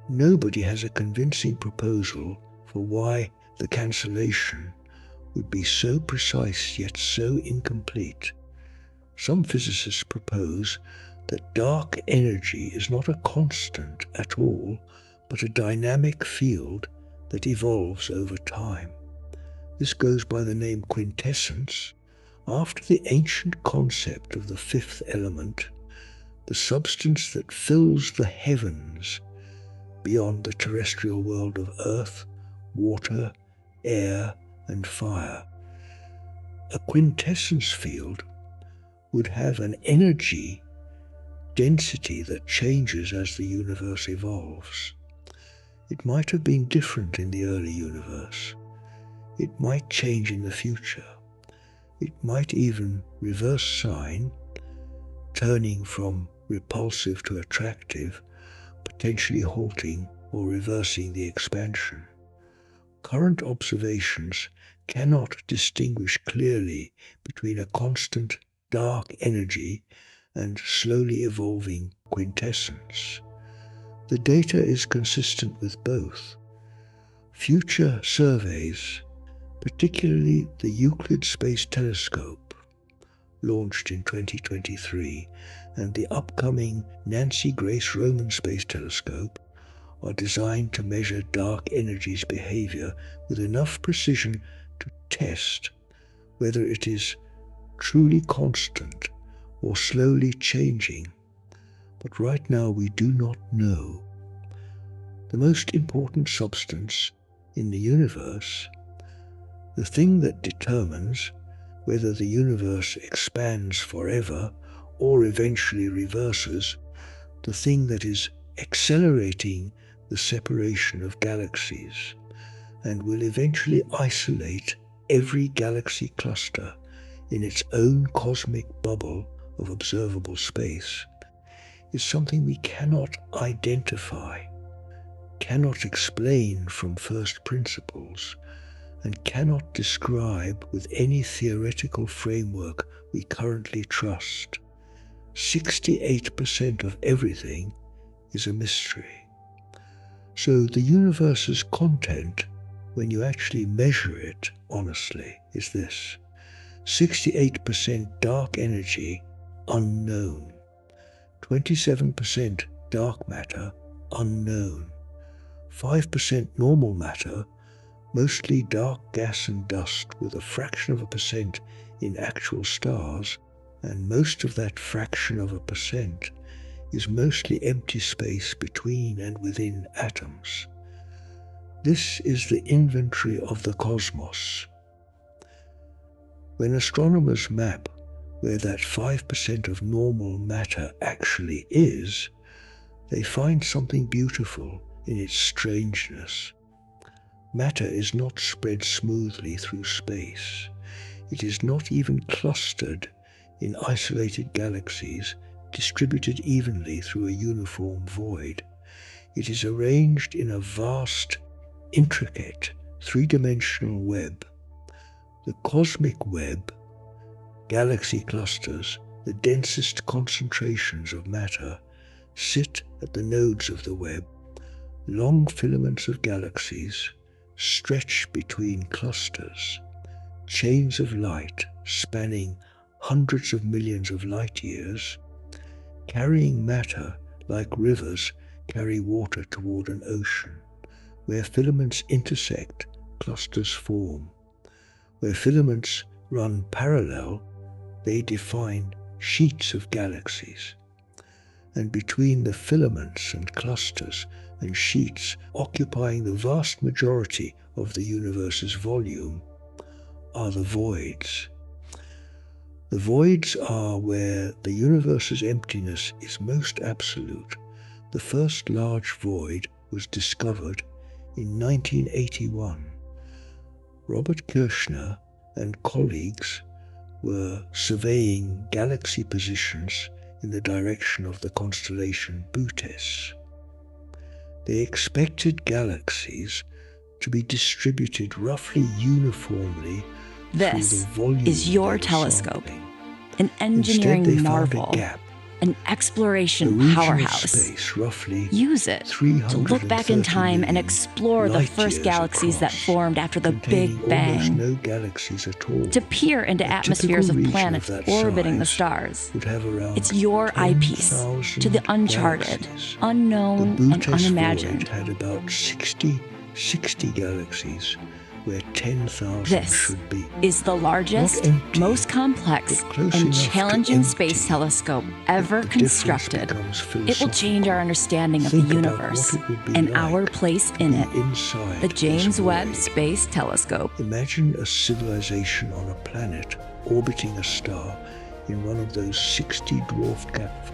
Nobody has a convincing proposal for why the cancellation would be so precise yet so incomplete. Some physicists propose that dark energy is not a constant at all, but a dynamic field that evolves over time. This goes by the name quintessence, after the ancient concept of the fifth element, the substance that fills the heavens beyond the terrestrial world of earth, water, air, and fire. A quintessence field would have an energy density that changes as the universe evolves. It might have been different in the early universe. It might change in the future. It might even reverse sign, turning from repulsive to attractive, potentially halting or reversing the expansion. Current observations cannot distinguish clearly between a constant dark energy and slowly evolving quintessence. The data is consistent with both. Future surveys, particularly the Euclid Space Telescope, launched in 2023, and the upcoming Nancy Grace Roman Space Telescope, are designed to measure dark energy's behavior with enough precision to test whether it is truly constant or slowly changing. But right now we do not know. The most important substance in the universe, the thing that determines whether the universe expands forever or eventually reverses, the thing that is accelerating the separation of galaxies and will eventually isolate every galaxy cluster in its own cosmic bubble of observable space, is something we cannot identify, cannot explain from first principles, and cannot describe with any theoretical framework we currently trust. 68% of everything is a mystery. So the universe's content, when you actually measure it honestly, is this: 68% dark energy, unknown; 27% dark matter, unknown; 5% normal matter, mostly dark gas and dust with a fraction of a percent in actual stars, and most of that fraction of a percent is mostly empty space between and within atoms. This is the inventory of the cosmos. When astronomers map where that 5% of normal matter actually is, they find something beautiful in its strangeness. Matter is not spread smoothly through space. It is not even clustered in isolated galaxies distributed evenly through a uniform void. It is arranged in a vast, intricate, three-dimensional web. The cosmic web, galaxy clusters, the densest concentrations of matter, sit at the nodes of the web. Long filaments of galaxies stretch between clusters, chains of light spanning hundreds of millions of light years, carrying matter like rivers carry water toward an ocean. Where filaments intersect, clusters form. Where filaments run parallel, they define sheets of galaxies. And between the filaments and clusters and sheets occupying the vast majority of the universe's volume are the voids. The voids are where the universe's emptiness is most absolute. The first large void was discovered in 1981. Robert Kirshner and colleagues were surveying galaxy positions in the direction of the constellation Bootes. They expected galaxies to be distributed roughly uniformly This through the volume is your they were telescope, sampling. an Instead, engineering they marvel, found a gap, an a exploration region of powerhouse. space roughly Use it to look back in 330 time and million explore the light first years galaxies that across, formed after the containing Big Bang, almost no galaxies at all. to peer into A atmospheres typical of region planets that orbiting the size stars. would have around It's your eyepiece 10,000 to the uncharted, galaxies. unknown, The and Bootes void unimagined. had about 60 galaxies, where 10,000 This should be. is the largest, Not empty, most complex, but close and enough to challenging empty space telescope ever that the difference constructed. becomes It will change our philosophical. understanding of the Think about universe what it would be and like our place to in be it. inside The this James Webb void. Space Telescope. Imagine a civilization on a planet orbiting a star in one of those 60 dwarf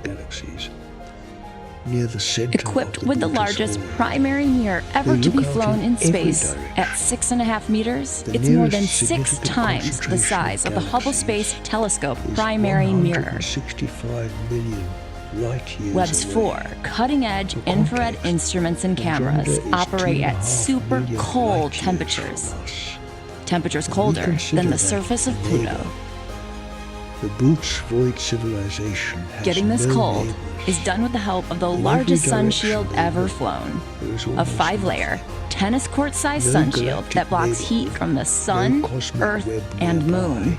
galaxies near the center Equipped of the with the Bootes largest void. primary mirror ever They to look be out flown in every space direction. at 6.5 meters, The it's more than nearest 6 significant times the concentration size of the Hubble galaxies Space Telescope is primary mirror. 165 million light years Webb's away. 4 cutting-edge For infrared context, instruments and Andromeda cameras is operate at 2.5 super million cold light years temperatures. from us. Temperatures When we colder consider than the that surface of a Pluto. neighbor, the Bootes void civilization has Getting this no cold neighbors. is done with the help of the In largest every sun direction shield they ever look, flown. there is A almost 5-layer, nothing. tennis court-sized No sun shield galactic that blocks heat neighborhood, from the sun, no cosmic Earth, web and nearby, moon.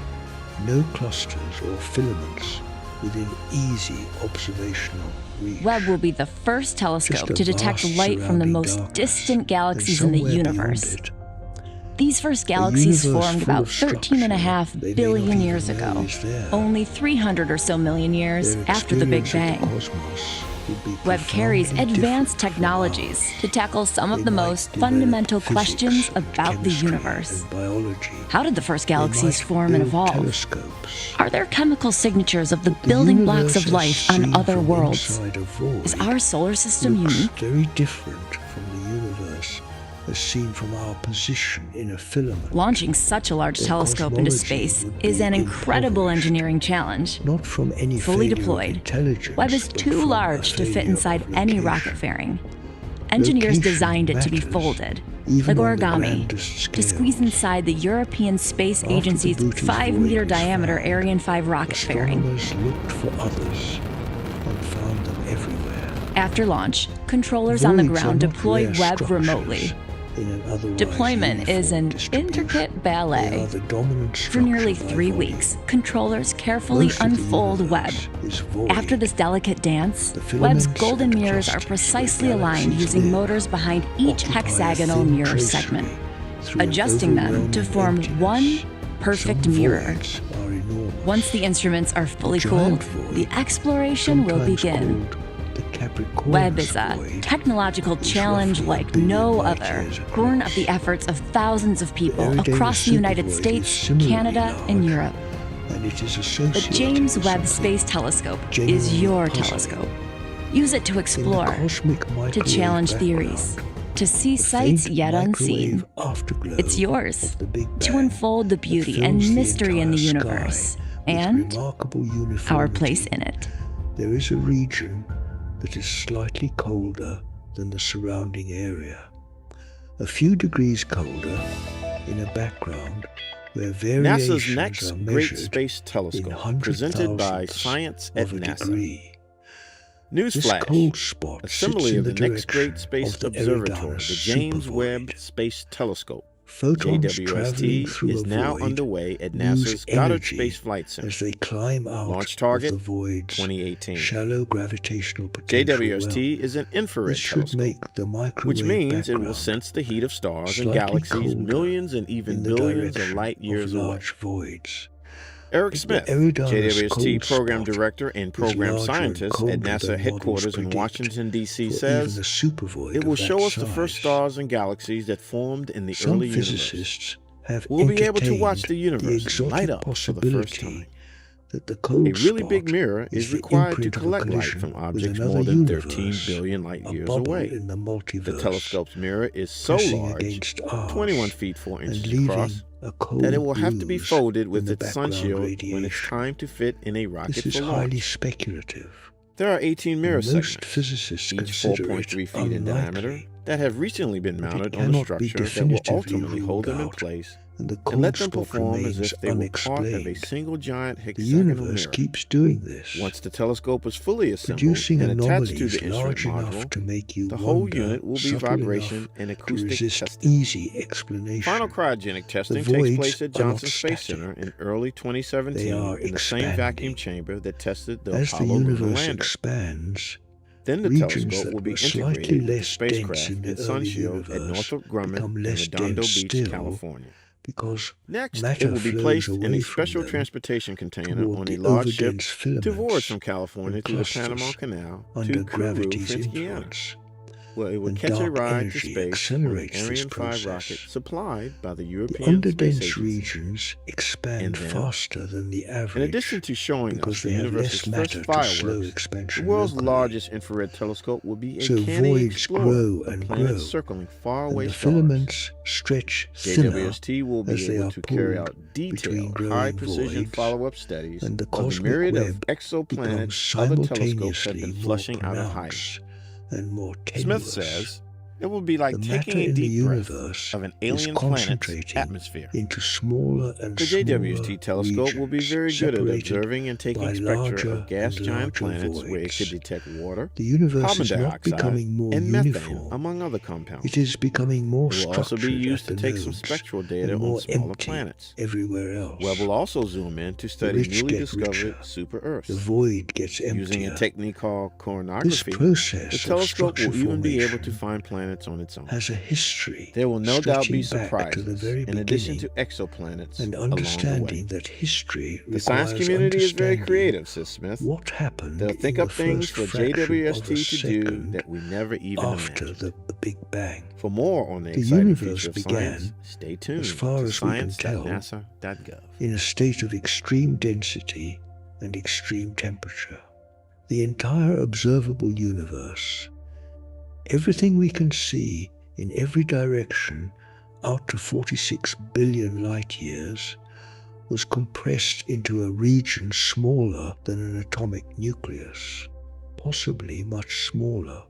no clusters or filaments within easy observational reach. Webb will be the first telescope Just a to detect vast light from the surrounding most darkness, distant and galaxies in the somewhere beyond universe. it, These first galaxies universe formed full about of structure 13.5 they may billion not years even know ago, is there. only 300 or so million years Their after the Big experience of Bang. the cosmos would be Webb carries profoundly advanced different from technologies ours. to tackle some of They the might most develop fundamental physics, questions about the chemistry, universe. and biology. How did the first They galaxies might form and build evolve? telescopes. Are there chemical signatures of the The building blocks of universe life as on seen other from worlds? inside a void Is our solar system looks unique? very different from the universe as seen from our position in a filament. Launching such a large Their telescope into cosmology space would is be an incredible impoverished. engineering challenge. Not from any Fully failure of deployed, intelligence, Webb is but too from large a to fit failure inside of any location. rocket fairing. Engineers Location designed it to be matters, folded, even like on the origami, grandest to scale. squeeze inside the European Space After the Agency's Bootes 5-meter void was diameter found, Ariane 5 rocket fairing. astronomers looked for others and found them everywhere. After launch, controllers on the Voids are ground not deploy rare Webb structures remotely. in an otherwise Deployment is an uniform distribution. intricate They ballet. are the dominant For nearly structure by 3 volume. weeks, controllers carefully Most of the unfold Webb. universe is void. After this delicate dance, The Webb's filaments golden and mirrors are clusters precisely where aligned galaxies using live motors behind each occupy a hexagonal thin mirror tracery segment, through an adjusting them to overwhelming form emptiness. one perfect Some mirror. voids are enormous. Once the instruments are fully giant cooled, void, the exploration will sometimes begin. called the Capricornus Webb is a void, technological is challenge roughly a like billion no light other, years across. born of the efforts of thousands of people Eridanus across the United supervoid is States, similarly Canada, and large, Europe. and it is The associated James with Webb something Space Telescope is genuinely your puzzling. telescope. Use it to In the explore, cosmic to microwave challenge background, theories, to see the sights faint yet unseen. microwave afterglow It's yours of the Big to Bang unfold the that beauty and fills the mystery in the entire universe sky with and remarkable our uniformity. place in it. There is a region that is slightly colder than the surrounding area, a few degrees colder in a background where variations NASA's next are Great measured Space in Telescope, hundred presented by thousandths Science at of a NASA. degree. This Newsflash. cold spot Assembly sits in of the the next direction Great Space of the Observatory, Eridanus the James Webb supervoid. Space Telescope, Photons traveling JWST, through is a now void underway at lose NASA's Goddard energy Space Flight as Center. they climb out Launch target, of the void's 2018. shallow gravitational potential JWST well. is an infrared This should telescope, make the microwave which means it will background sense the heat of stars and slightly galaxies colder millions and even in the billions of direction light years of away. large voids. Eric If Smith, the Eridanus JWST cold program spot director and is program larger and scientist colder at NASA than headquarters models in predict, Washington, D.C., for says even a supervoid it will of that show us the first size. stars and galaxies that formed in the Some early universe. physicists have We'll be able to watch entertained the universe exotic light up for the first possibility time. that the cold A really spot big mirror is the required to imprint of a collect light collision from with objects another more than universe, 13 billion light a years bubble away. in the multiverse, The telescope's mirror is so pressing large, against ours 21 feet 4 and inches leaving across, a cold that it will have to be ooze folded in with the its sun background shield when it's radiation. time to fit in a rocket This is for highly launch. speculative. There are 18 mirror Most segments, physicists each consider 4.3 it feet in diameter, unlikely, that have recently been but it mounted on a cannot be structure that will definitively ultimately hold them in ruled out, place and the and cold let them spot perform as remains if they were part of a unexplained. single giant The hexagonal universe mirror. keeps doing this, Once the telescope is fully assembled producing and attached to anomalies the large instrument enough module, to make you the whole wonder, unit will be subtle vibration enough and to acoustic resist tested. easy explanation. Final cryogenic testing The takes voids place at are not Johnson Space static. Center in early 2017 They are in the same vacuum expanding. chamber that tested the As the Apollo lunar universe lander. expands, Then the regions telescope that will be were slightly integrated with the less dense spacecraft in the and early sunshield at universe Northrop Grumman become in less Redondo dense Beach, still, California. because Next, matter it will be flows placed in away a from special them transportation container toward on the a large ship overdense to filaments voyage from California and through the clusters Panama Canal under to Kourou, gravity's French Guiana, influence. where it would And catch a dark ride to energy space on the accelerates this Ariane 5 process. rocket supplied by the The European Space underdense Agency. regions expand And then, faster than the In average addition to showing because us the they have universe's less first matter to slow fireworks, the expansion world's locally. largest infrared telescope will be a So canny voids explorer grow of and planets grow, circling and faraway the stars. filaments stretch thinner JWST will be as they able are to carry pulled out between detailed, growing high-precision voids, follow-up studies and the of the cosmic myriad of web exoplanets becomes other telescopes have simultaneously been more flushing out of height. pronounced and more Smith tenuous. says it will be like The taking matter a in the deep breath universe of an is alien planet's concentrating atmosphere. into smaller and The smaller JWST telescope will be regions very good at separated observing and taking by spectra larger of gas and giant larger planets where it voids. could detect water, The universe carbon is not dioxide, becoming more and methane, uniform. among other compounds. It is becoming more It will also structured be used at to the take some nodes spectral data and on more smaller empty planets. everywhere else. Webb will also zoom in to study rich newly get discovered richer. super-Earths. The void gets emptier. Using a technique called This coronagraphy, process the of telescope structure will even be able formation to find planets planets on its own. has a history There will no doubt be stretching back to the surprises very in addition beginning, to exoplanets and along the way. understanding that history The science requires community is very understanding creative, says Smith. what happened They'll think in up the things first for fraction of a JWST to do second that we never even after imagined. the Big Bang. For more on the The exciting universe future of began, science, stay tuned as far to as we can tell, science.nasa.gov. in a state of extreme density and extreme temperature. The entire observable universe, everything we can see in every direction out to 46 billion light years, was compressed into a region smaller than an atomic nucleus, possibly much smaller.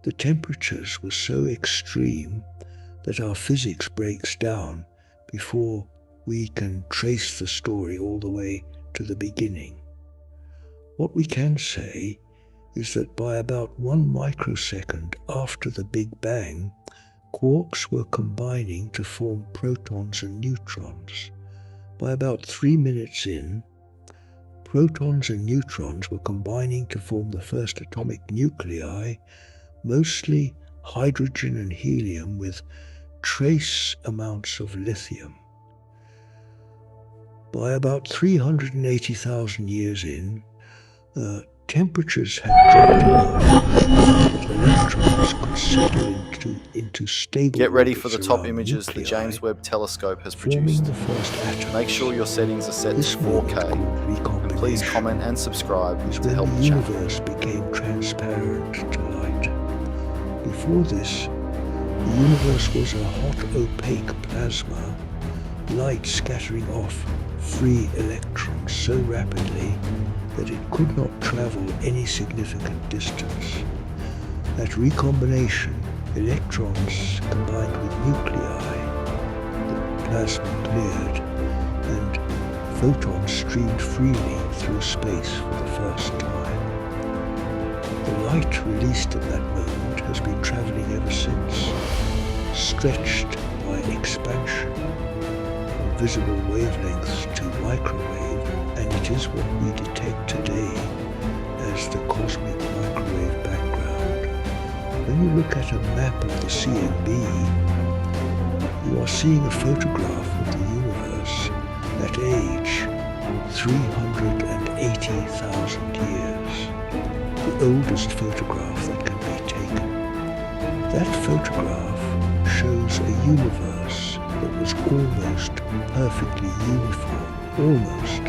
The temperatures were so extreme that our physics breaks down before we can trace the story all the way to the beginning. What we can say is that by about 1 microsecond after the Big Bang, quarks were combining to form protons and neutrons. By about 3 minutes in, protons and neutrons were combining to form the first atomic nuclei, mostly hydrogen and helium with trace amounts of lithium. By about 380,000 years in, temperatures had dropped enough that electrons could settle into stable Get ready for orbits the top around images the nuclei, James Webb Telescope has forming produced. the first atoms. Make sure your settings are set This to movement 4K, called and please recombination comment and subscribe is to when help the the channel. universe became transparent to light. Before this, the universe was a hot, opaque plasma, light scattering off free electrons so rapidly that it could not travel any significant distance. At recombination, electrons combined with nuclei, the plasma cleared, and photons streamed freely through space for the first time. The light released at that moment has been traveling ever since, stretched by expansion from visible wavelengths to microwave, and it is what we detect today as the cosmic microwave background. When you look at a map of the CMB, you are seeing a photograph of the universe at age 380,000 years, the oldest photograph that can be taken. That photograph shows a universe that was almost perfectly uniform, almost.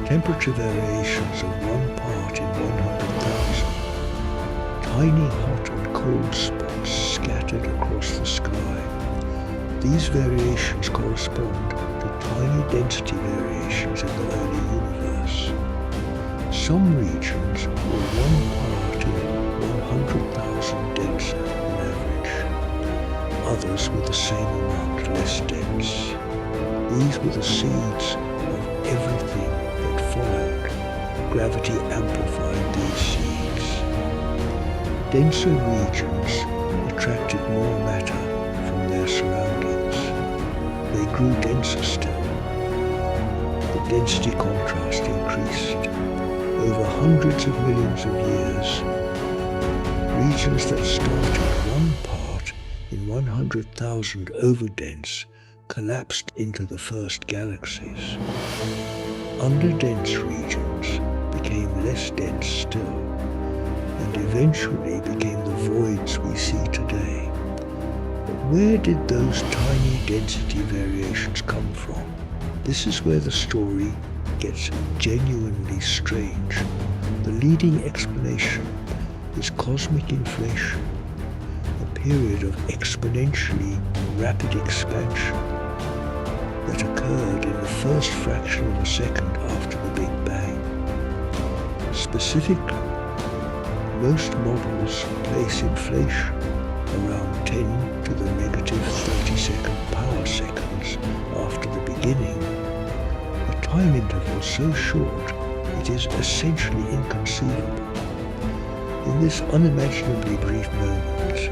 Temperature variations of 1 part in 100,000. Tiny hot and cold spots scattered across the sky. These variations correspond to tiny density variations in the early universe. Some regions were 1 part in 100,000 denser on average. Others were the same amount less dense. These were the seeds of everything that followed. Gravity amplified these seeds. Denser regions attracted more matter from their surroundings. They grew denser still. The density contrast increased. Over hundreds of millions of years, regions that started 1 part in 100,000 overdense collapsed into the first galaxies. Underdense regions became less dense still, and eventually became the voids we see today. But where did those tiny density variations come from? This is where the story gets genuinely strange. The leading explanation is cosmic inflation, a period of exponentially rapid expansion that occurred in the first fraction of a second after the Big Bang. Specifically, most models place inflation around 10 to the negative 32nd power seconds after the beginning, a time interval so short it is essentially inconceivable. In this unimaginably brief moment,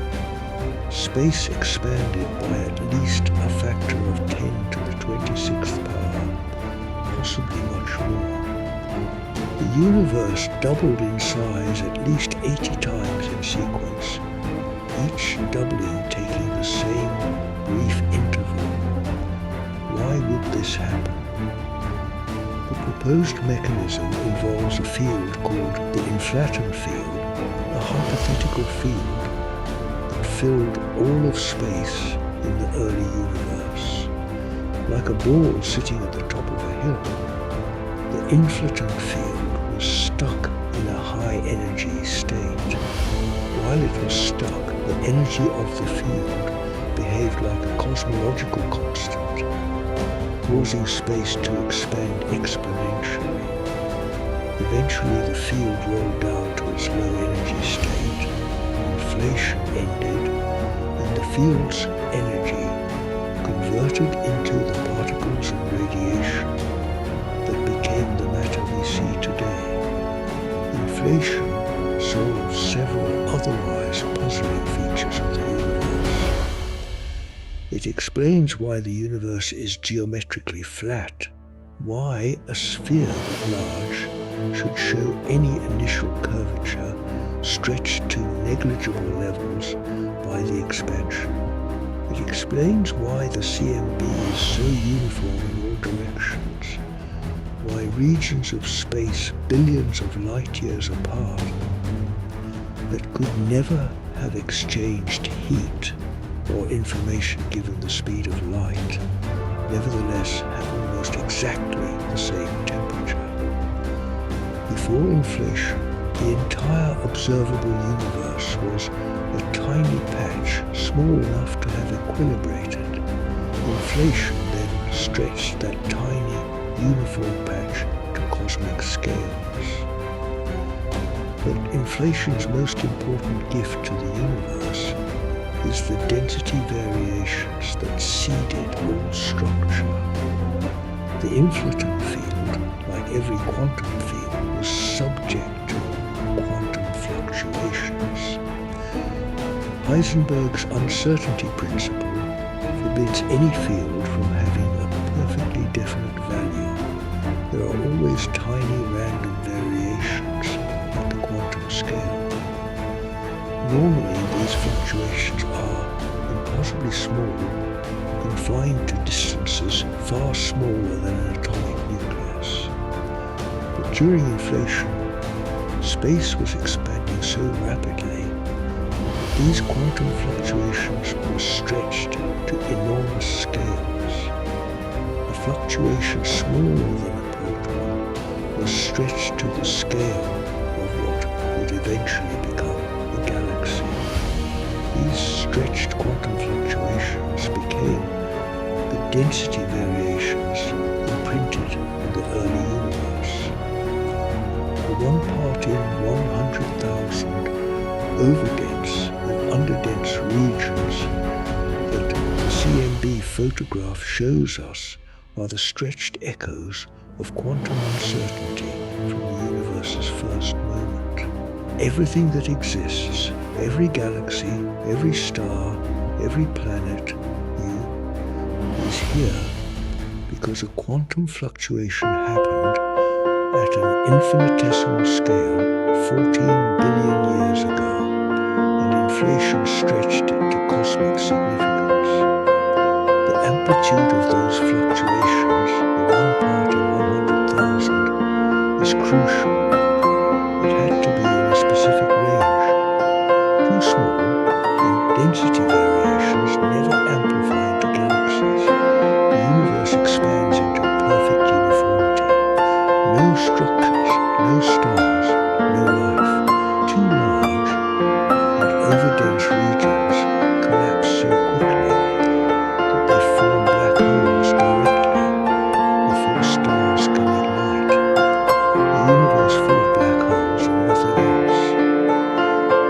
space expanded by at least a factor of 10 to the 26th power, possibly much more. The universe doubled in size at least 80 times in sequence. each doubling taking the same brief interval. Why would this happen? The proposed mechanism involves a field called the inflaton field, a hypothetical field that filled all of space in the early universe. Like a ball sitting at the top of a hill, the inflaton field was stuck in a high energy state. While it was stuck, the energy of the field behaved like a cosmological constant, causing space to expand exponentially. Eventually the field rolled down to its low energy state, inflation ended, and the field's energy converted into the particles and radiation that became the matter we see today. Inflation solves several otherwise puzzling features of the universe. It explains why the universe is geometrically flat, why a sphere that large should show any initial curvature stretched to negligible levels by the expansion. It explains why the CMB is so uniform in all directions, why regions of space billions of light years apart that could never have exchanged heat or information given the speed of light, nevertheless have almost exactly the same temperature. Before inflation, the entire observable universe was a tiny patch small enough to have equilibrated. Inflation then stretched that tiny, uniform patch to cosmic scales. But inflation's most important gift to the universe is the density variations that seeded all structure. The inflaton field, like every quantum field, was subject to quantum fluctuations. Heisenberg's uncertainty principle forbids any field from having a perfectly definite value. There are always tiny random variations at the quantum scale. Normally, these fluctuations are impossibly small, confined to distances far smaller than an atomic nucleus. But during inflation, space was expanding so rapidly that these quantum fluctuations were stretched to enormous scales. A fluctuation smaller than a proton was stretched to the scale of what would eventually become a galaxy. These stretched quantum fluctuations became the density variations imprinted in the early universe. The 1 part in 100,000 overdense and underdense regions that the CMB photograph shows us are the stretched echoes of quantum uncertainty from the universe's first moment. Everything that exists, every galaxy, every star, every planet, is here because a quantum fluctuation happened at an infinitesimal scale 14 billion years ago, and inflation stretched it to cosmic significance. The amplitude of those fluctuations, the 1 part in 100,000, is crucial. It had to be in a specific range. Too small, and density variations never amplify into galaxies. The universe expands into perfect uniformity. No structures, no stars, no life. Too large and overdense regions collapse so quickly that they form black holes directly before stars can ignite. A universe full of black holes and nothing else.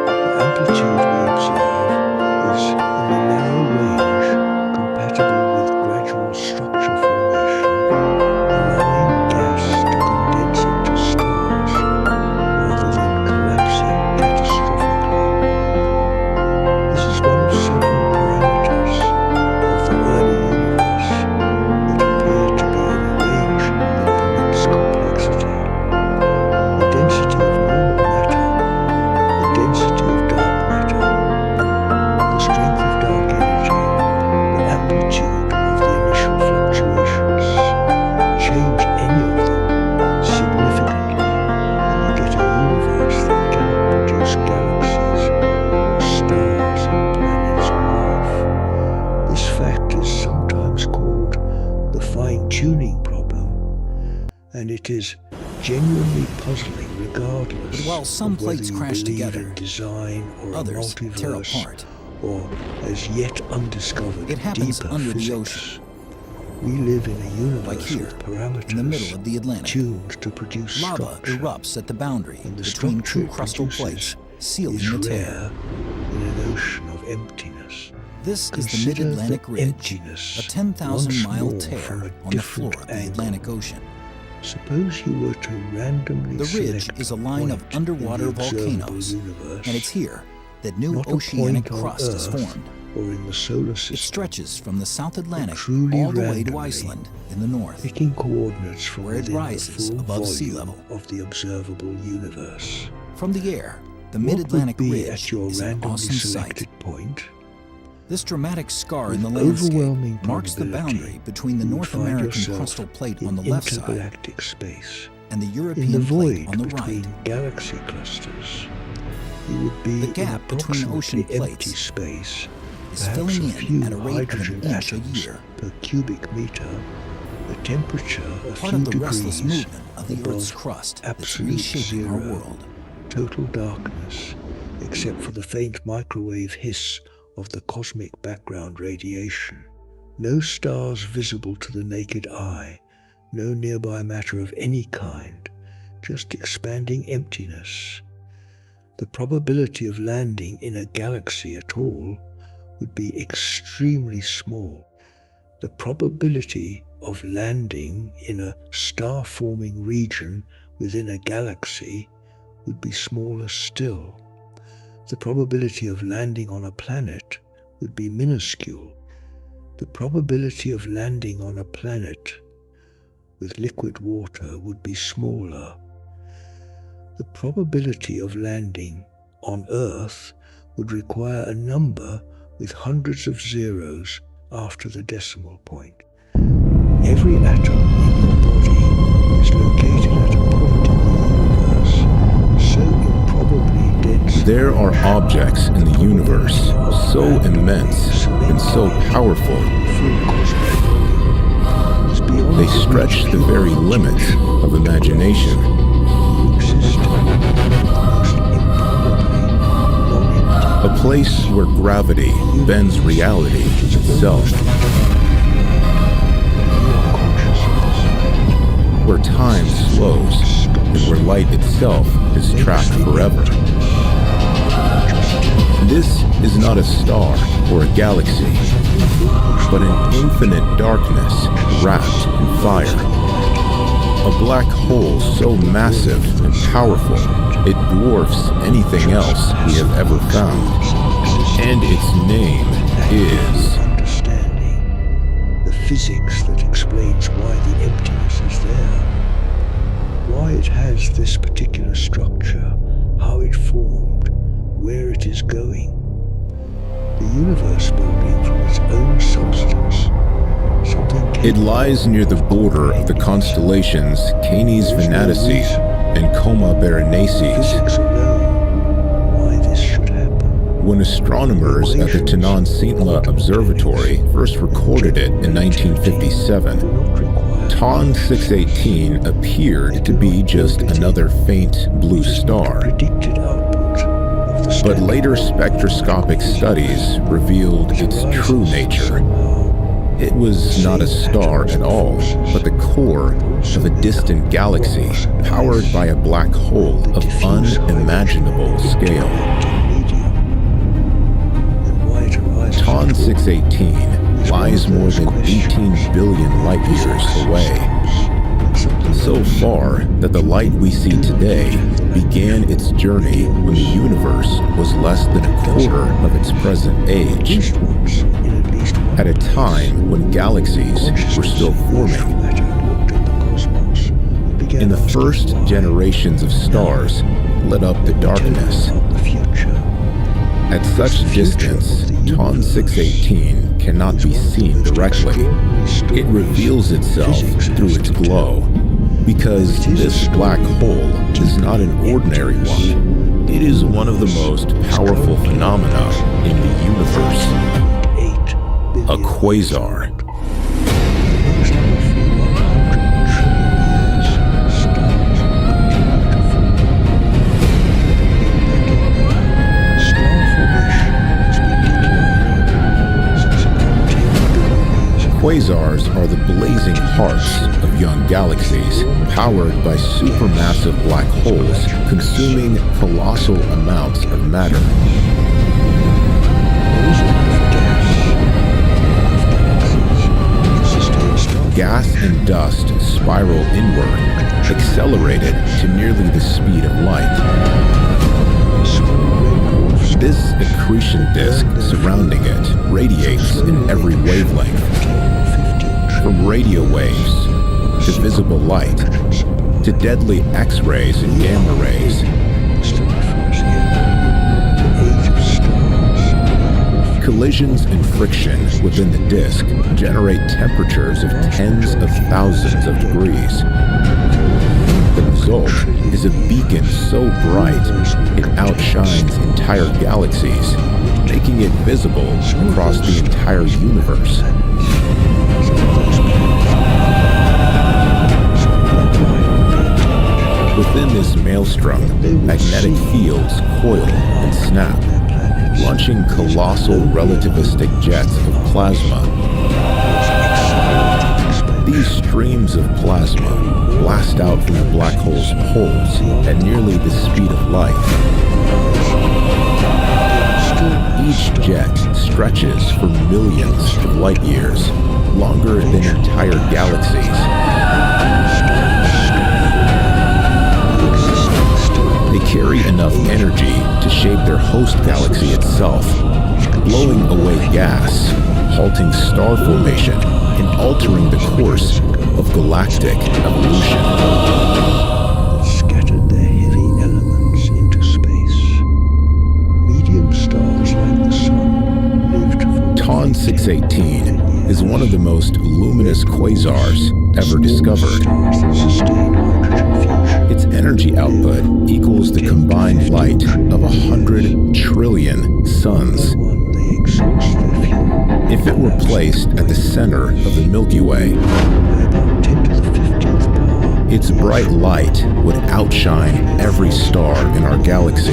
The amplitude we observe is in the narrow range and it is genuinely puzzling regardless But while some of whether plates you crash believe together, in design or others a tear multiverse apart. or as yet undiscovered It happens deeper under the physics. ocean. We live in a universe Like here, with parameters in the middle of the Atlantic. tuned to produce Lava structure. erupts at the boundary And the between structure two it crustal produces plates, sealing is the tear. rare in an ocean of emptiness. This is the Consider Mid-Atlantic the Ridge, emptiness a 10,000-mile once more from tear a on the different floor of the angle. Atlantic Ocean. Suppose you were to randomly The ridge select is a line of point underwater in the observable volcanoes, universe, and it's here that new not a oceanic point on crust is Earth formed. or in the solar It system, stretches from the South Atlantic truly all the way to randomly, Iceland in the north. picking coordinates from where it within rises the full above sea volume level. of the observable universe. From the air, the What Mid-Atlantic would be Ridge at your is an randomly awesome selected sight. point? This dramatic scar in the With landscape overwhelming marks the probability, boundary between the you would North find American yourself crustal plate in on the left side intergalactic space, and the in the European void plate on the between right. galaxy clusters. You would be The gap in between approximately ocean empty plates space, is perhaps filling a in few at a rate of an hydrogen inch a atoms year, per cubic meter, a temperature a part few of the restless degrees movement of the above Earth's crust that's absolute reshaping our zero, world. total darkness, except for the faint microwave hiss of the cosmic background radiation. No stars visible to the naked eye, no nearby matter of any kind, just expanding emptiness. The probability of landing in a galaxy at all would be extremely small. The probability of landing in a star-forming region within a galaxy would be smaller still. The probability of landing on a planet would be minuscule. The probability of landing on a planet with liquid water would be smaller. The probability of landing on Earth would require a number with hundreds of zeros after the decimal point. Every atom in your body is located at a point in the universe so improbably dense. There are objects in the universe so immense and so powerful, they stretch the very limits of imagination. A place where gravity bends reality itself. Where time slows and where light itself is trapped forever. This is not a star or a galaxy, but an infinite darkness wrapped in fire. A black hole so massive and powerful it dwarfs anything else we have ever found. And its name is... Understanding the physics that explains why the emptiness is there. Why it has this particular structure, how it formed, where it is going. The universe building from its own substance. It lies near the border of the constellations Canis Venaticis and Coma Berenices. When astronomers at the Tannan-Sintla Observatory first recorded it in 1957, TON 618 appeared to be just another faint blue star. But later spectroscopic studies revealed its true nature. It was not a star at all, but the core of a distant galaxy powered by a black hole of unimaginable scale. TON 618 lies more than 18 billion light-years away. So far that the light we see today began its journey when the universe was less than a quarter of its present age. At a time when galaxies were still forming. In the first generations of stars lit up the darkness. At such distance, TON 618 cannot be seen directly. It reveals itself through its glow, because this black hole is not an ordinary one. It is one of the most powerful phenomena in the universe. A quasar. Quasars are the blazing hearts of young galaxies, powered by supermassive black holes consuming colossal amounts of matter. Gas and dust spiral inward, accelerated to nearly the speed of light. This accretion disk surrounding it radiates in every wavelength, from radio waves to visible light to deadly X-rays and gamma rays. Collisions and friction within the disk generate temperatures of tens of thousands of degrees. The result is a beacon so bright it outshines entire galaxies, making it visible across the entire universe. Within this maelstrom, magnetic fields coil and snap, launching colossal relativistic jets of plasma. These streams of plasma blast out from the black hole's poles at nearly the speed of light. Each jet stretches for millions of light years, longer than entire galaxies. They carry enough energy to shape their host galaxy itself, blowing away gas, halting star formation, and altering the course of galactic evolution. Scattered their heavy elements into space. Medium stars like the sun lived for TON 618 is one of the most luminous quasars ever discovered. stars that sustain hydrogen fusion. Its energy output equals the combined light of 100 trillion suns. One, they exhaust their fuel If it were placed at the center of the Milky Way, by about 10 to the 15th power. its bright light would outshine every star in our galaxy.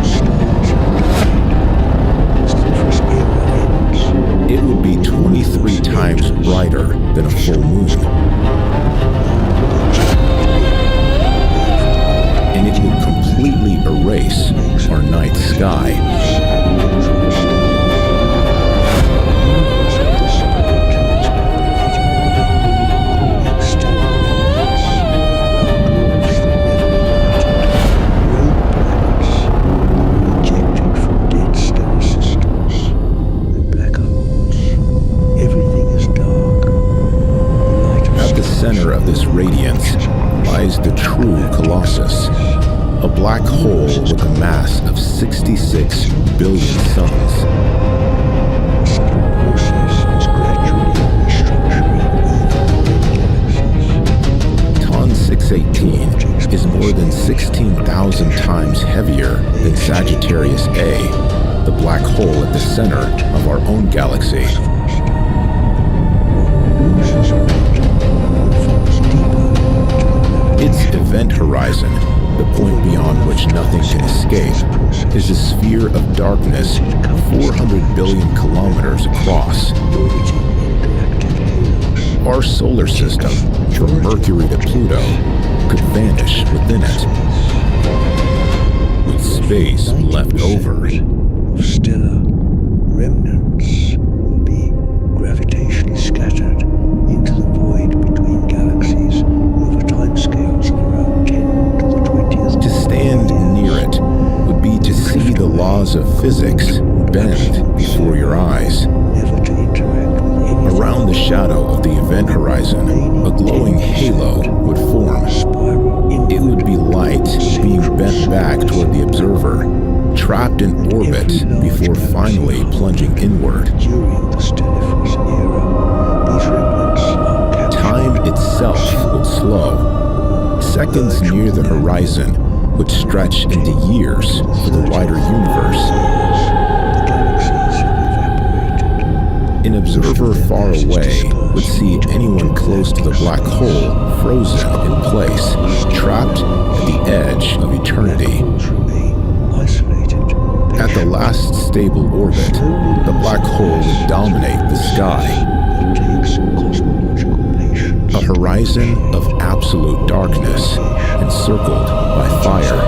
Stars as the first era ends. It would be 23 times brighter than a full moon. And it would completely erase our night sky. At the center of this radiance lies the true Colossus, a black hole with a mass of 66 billion suns. TON 618 is more than 16,000 times heavier than Sagittarius A, the black hole at the center of our own galaxy. Its event horizon, the point beyond which nothing can escape, is a sphere of darkness 400 billion kilometers across. Our solar system, from Mercury to Pluto, could vanish within it, with space left over. Of stellar remnants will be gravitationally scattered into the void between galaxies over timescales of around 10 to the 20th. To stand near it would be to see the laws of physics bend before your eyes. Never to interact with anything. Around the shadow of the event horizon, a glowing halo would form. It would be light being bent back toward the observer, trapped in orbit before finally plunging inward. During the Stelliferous era, these remnants are captured. Time itself would slow. Seconds near the horizon would stretch into years for the wider universe. The galaxies have evaporated. An observer far away would see anyone close to the black hole frozen in place, trapped at the edge of eternity. Black holes remain isolated. At the last stable orbit, the black hole would dominate the sky. horizon of absolute darkness, encircled by fire.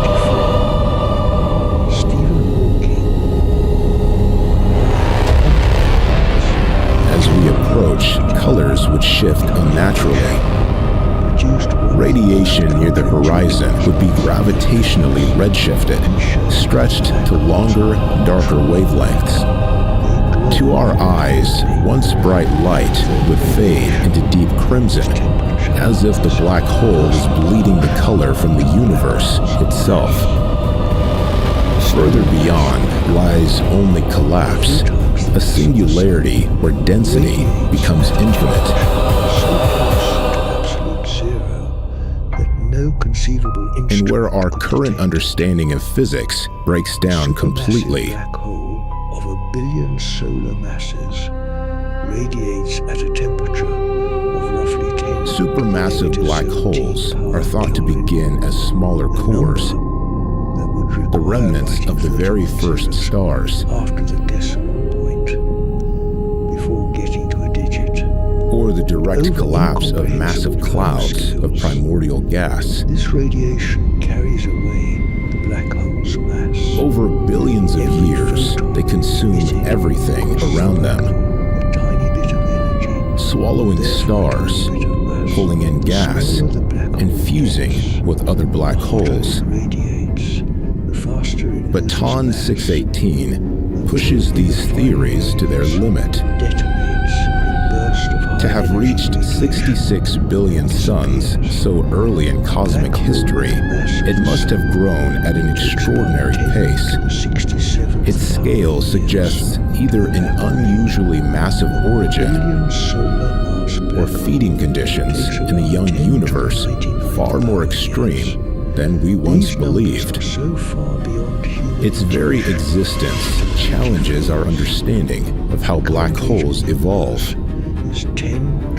As we approach, colors would shift unnaturally. Radiation near the horizon would be gravitationally redshifted, stretched to longer, darker wavelengths. To our eyes, once bright light would fade into deep crimson, as if the black hole was bleeding the color from the universe itself. Further beyond lies only collapse, a singularity where density becomes infinite. And where our current understanding of physics breaks down completely. Black hole of 1 billion solar masses radiates at a temperature of roughly 10. Supermassive black holes are thought to begin as smaller cores, the remnants of the very first stars, after the decimal point, before getting to a digit, or the direct collapse of massive clouds of primordial gas. This radiation carries away the black hole's mass. Over billions of years, they consumed everything around them, A tiny bit of energy, swallowing stars, pulling in gas, and fusing with other black holes. But TON 618 pushes these theories to their limit. To have reached 66 billion suns so early in cosmic history, it must have grown at an extraordinary pace. Its scale suggests either an unusually massive origin or feeding conditions in the young universe far more extreme than we once believed. Its very existence challenges our understanding of how black holes evolve.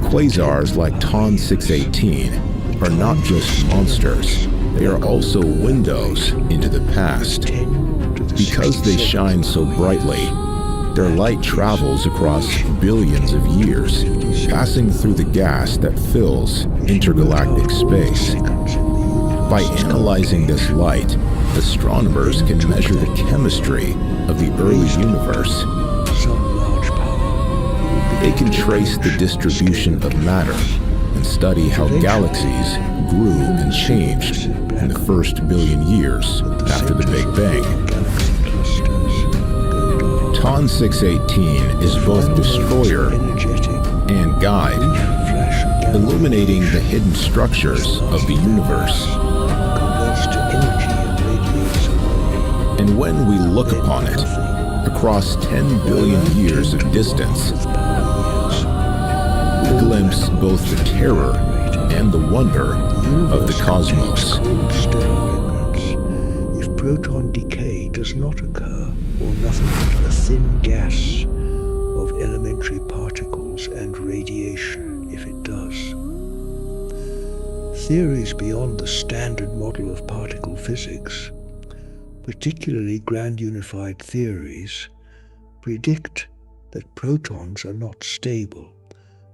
Quasars like TON 618 are not just monsters, they are also windows into the past. Because they shine so brightly, their light travels across billions of years, passing through the gas that fills intergalactic space. By analyzing this light, astronomers can measure the chemistry of the early universe. They can trace the distribution of matter and study how galaxies grew and changed in the first billion years after the Big Bang. TON 618 is both destroyer and guide, illuminating the hidden structures of the universe. And when we look upon it, across 10 billion years of distance, we glimpse both the terror and the wonder of the cosmos. If proton decay does not occur, or nothing but a thin gas of elementary particles and radiation if it does. Theories beyond the standard model of particle physics, particularly grand unified theories, predict that protons are not stable.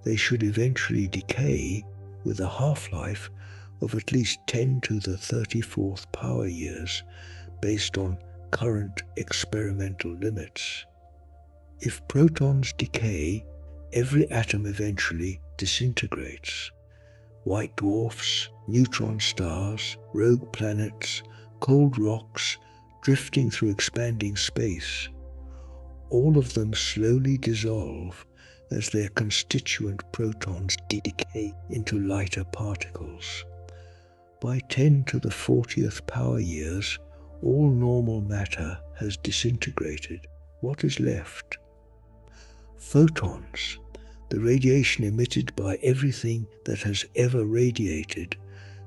They should eventually decay with a half-life of at least 10 to the 34th power years based on current experimental limits. If protons decay, every atom eventually disintegrates. White dwarfs, neutron stars, rogue planets, cold rocks drifting through expanding space, all of them slowly dissolve as their constituent protons decay into lighter particles. By 10 to the 40th power years, all normal matter has disintegrated. What is left? Photons, the radiation emitted by everything that has ever radiated,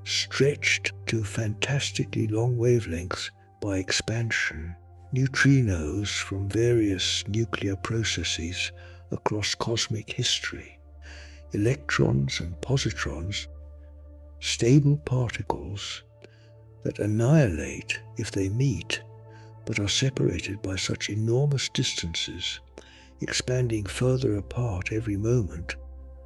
stretched to fantastically long wavelengths by expansion. Neutrinos from various nuclear processes across cosmic history. Electrons and positrons, stable particles that annihilate if they meet, but are separated by such enormous distances, expanding further apart every moment,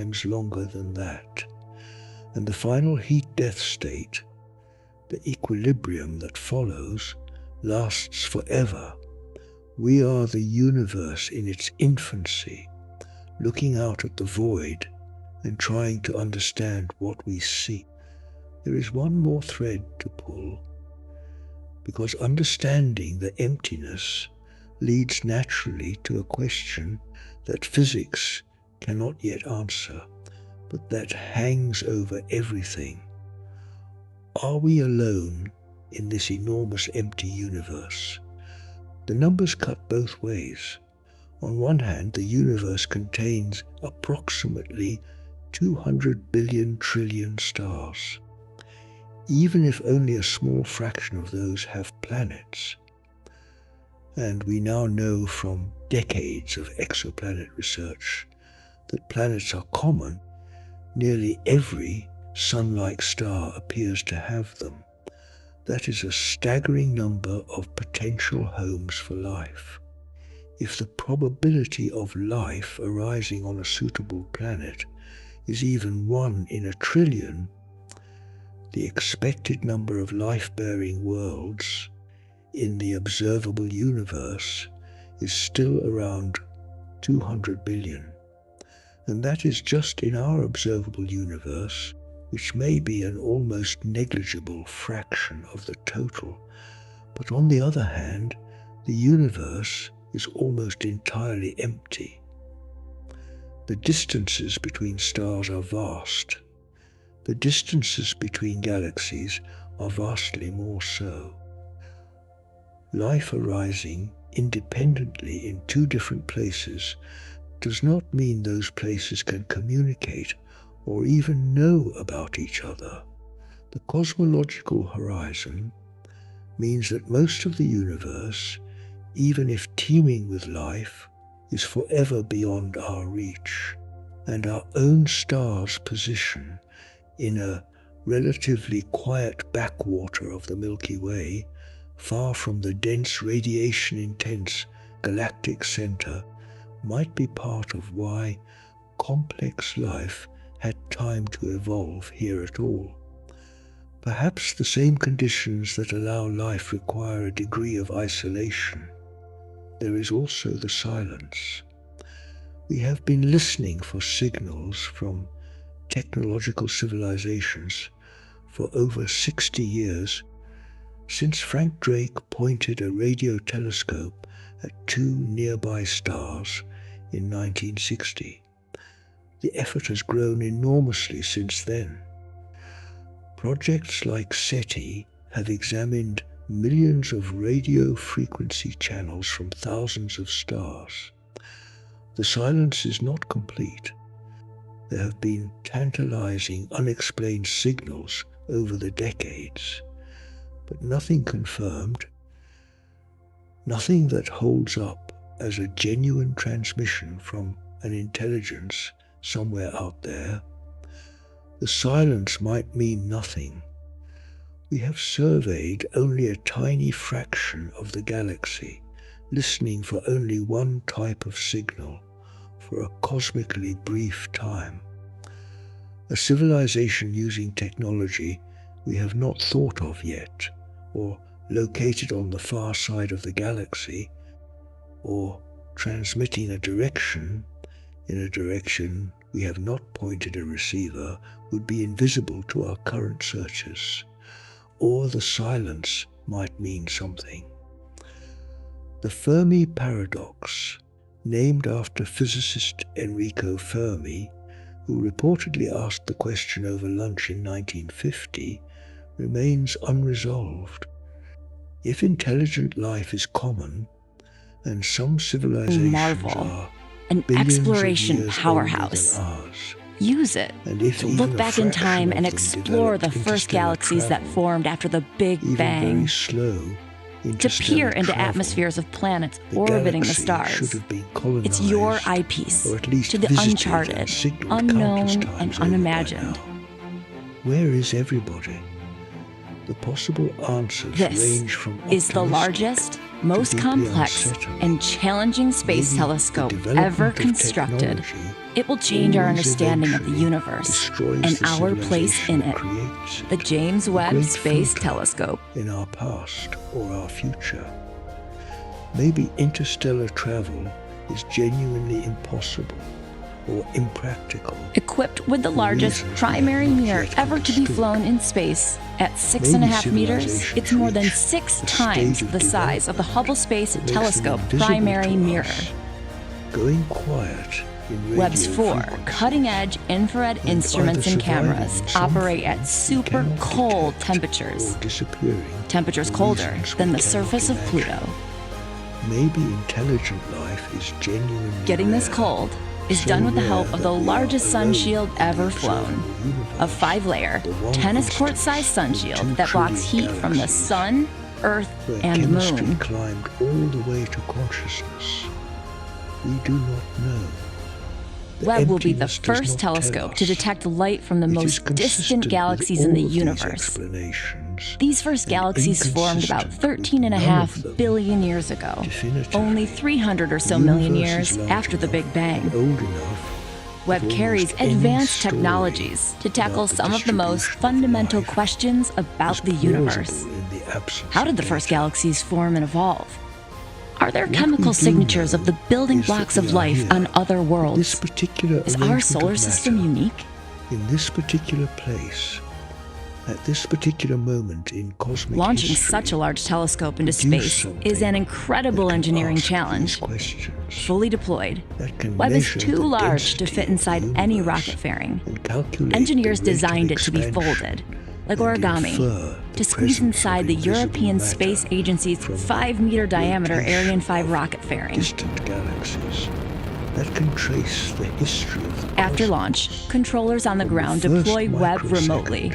times longer than that. And the final heat-death state, the equilibrium that follows, lasts forever. We are the universe in its infancy, looking out at the void and trying to understand what we see. There is one more thread to pull, because understanding the emptiness leads naturally to a question that physics cannot yet answer, but that hangs over everything. Are we alone in this enormous empty universe? The numbers cut both ways. On one hand, the universe contains approximately 200 billion trillion stars. Even if only a small fraction of those have planets, and we now know from decades of exoplanet research that planets are common, nearly every sun-like star appears to have them. That is a staggering number of potential homes for life. If the probability of life arising on a suitable planet is even 1 in a trillion, the expected number of life-bearing worlds in the observable universe is still around 200 billion. And that is just in our observable universe, which may be an almost negligible fraction of the total. But on the other hand, the universe is almost entirely empty. The distances between stars are vast. The distances between galaxies are vastly more so. Life arising independently in two different places does not mean those places can communicate or even know about each other. The cosmological horizon means that most of the universe, even if teeming with life, is forever beyond our reach, and our own star's position in a relatively quiet backwater of the Milky Way, far from the dense radiation-intense galactic center, might be part of why complex life had time to evolve here at all. Perhaps the same conditions that allow life require a degree of isolation. There is also the silence. We have been listening for signals from technological civilizations for over 60 years, since Frank Drake pointed a radio telescope at two nearby stars in 1960. The effort has grown enormously since then. Projects like SETI have examined millions of radio frequency channels from thousands of stars. The silence is not complete. There have been tantalizing, unexplained signals over the decades, but nothing confirmed, nothing that holds up as a genuine transmission from an intelligence somewhere out there. The silence might mean nothing. We have surveyed only a tiny fraction of the galaxy, listening for only one type of signal for a cosmically brief time. A civilization using technology we have not thought of yet, or located on the far side of the galaxy, or transmitting a direction in a direction we have not pointed a receiver, would be invisible to our current searches. Or the silence might mean something. The Fermi paradox, named after physicist Enrico Fermi, who reportedly asked the question over lunch in 1950, remains unresolved. If intelligent life is common, and some civilizations Marvel, are an billions of exploration years powerhouse. older than ours, Use it and if to even look a back in fraction time of and them explore the developed first interstellar galaxies that travel, formed after the Big even Bang, very slow to interstellar peer into travel, atmospheres of planets the orbiting the galaxy stars. should have been colonized, It's your eyepiece or at least to the visited uncharted, and signaled unknown, countless and times over by unimagined. now. Where is everybody? The possible answers This range from is the optimistic largest, most deeply complex, unsettling. and challenging space Maybe telescope the development ever of constructed. technology It will change our always understanding of the eventually universe destroys and the our place civilization in it. that creates The it. James A Webb great Space filter Telescope. in our past or our future. Maybe interstellar travel is genuinely impossible or impractical. Equipped with the For largest reasons we primary have not mirror yet ever to be understood. flown in space at 6.5 Maybe meters, civilizations it's more than reach 6 a times stage of the size of the development Hubble Space that makes them Telescope invisible primary to mirror. us. Going quiet in Webb's radio 4 frequencies. cutting-edge infrared And instruments either and cameras surviving in some operate form at we super cannot cold detect, temperatures. or disappearing Temperatures for colder reasons than we the cannot surface of imagine. Pluto. Maybe intelligent life is genuinely Getting this rare. cold is So done with the rare help of that the we are largest sun alone shield in the ever flown. observable universe. A 5-layer, The one tennis court instance sized sun in shield 2 that blocks heat trillion from the galaxies sun, Earth, where and chemistry moon. climbed all the way to consciousness. We do not know. The Webb will be the emptiness does first not tell telescope to us. detect light from the It is most consistent distant with galaxies in the all of these universe. explanations These first and galaxies formed about inconsistent with 13.5 none of them billion years ago, definitively. only 300 or so The million universe years is large after the enough Big Bang. and old enough Webb of carries almost any advanced story technologies to tackle about the some of the most distribution of fundamental life questions about is the universe. plausible in the absence How of did the first data. galaxies form and evolve? Are there What chemical we do signatures of the know building is that blocks we of are life here. on other This worlds? particular Is our arrangement solar of system matter, unique? in this particular place, at this particular moment in cosmic Launching history, such a large telescope into produce space something is an incredible that can engineering ask these challenge. questions, Fully deployed, that can Webb is measure too the large to density fit of the inside any universe rocket fairing. and calculate Engineers the rate of designed it to be expansion folded, like and origami, infer the to squeeze presence inside of the invisible European matter Space Agency's from 5-meter diameter rotation Ariane 5 of rocket fairing. distant galaxies that can trace the history of the After cosmos launch, controllers on the from ground first deploy Webb microsecond remotely.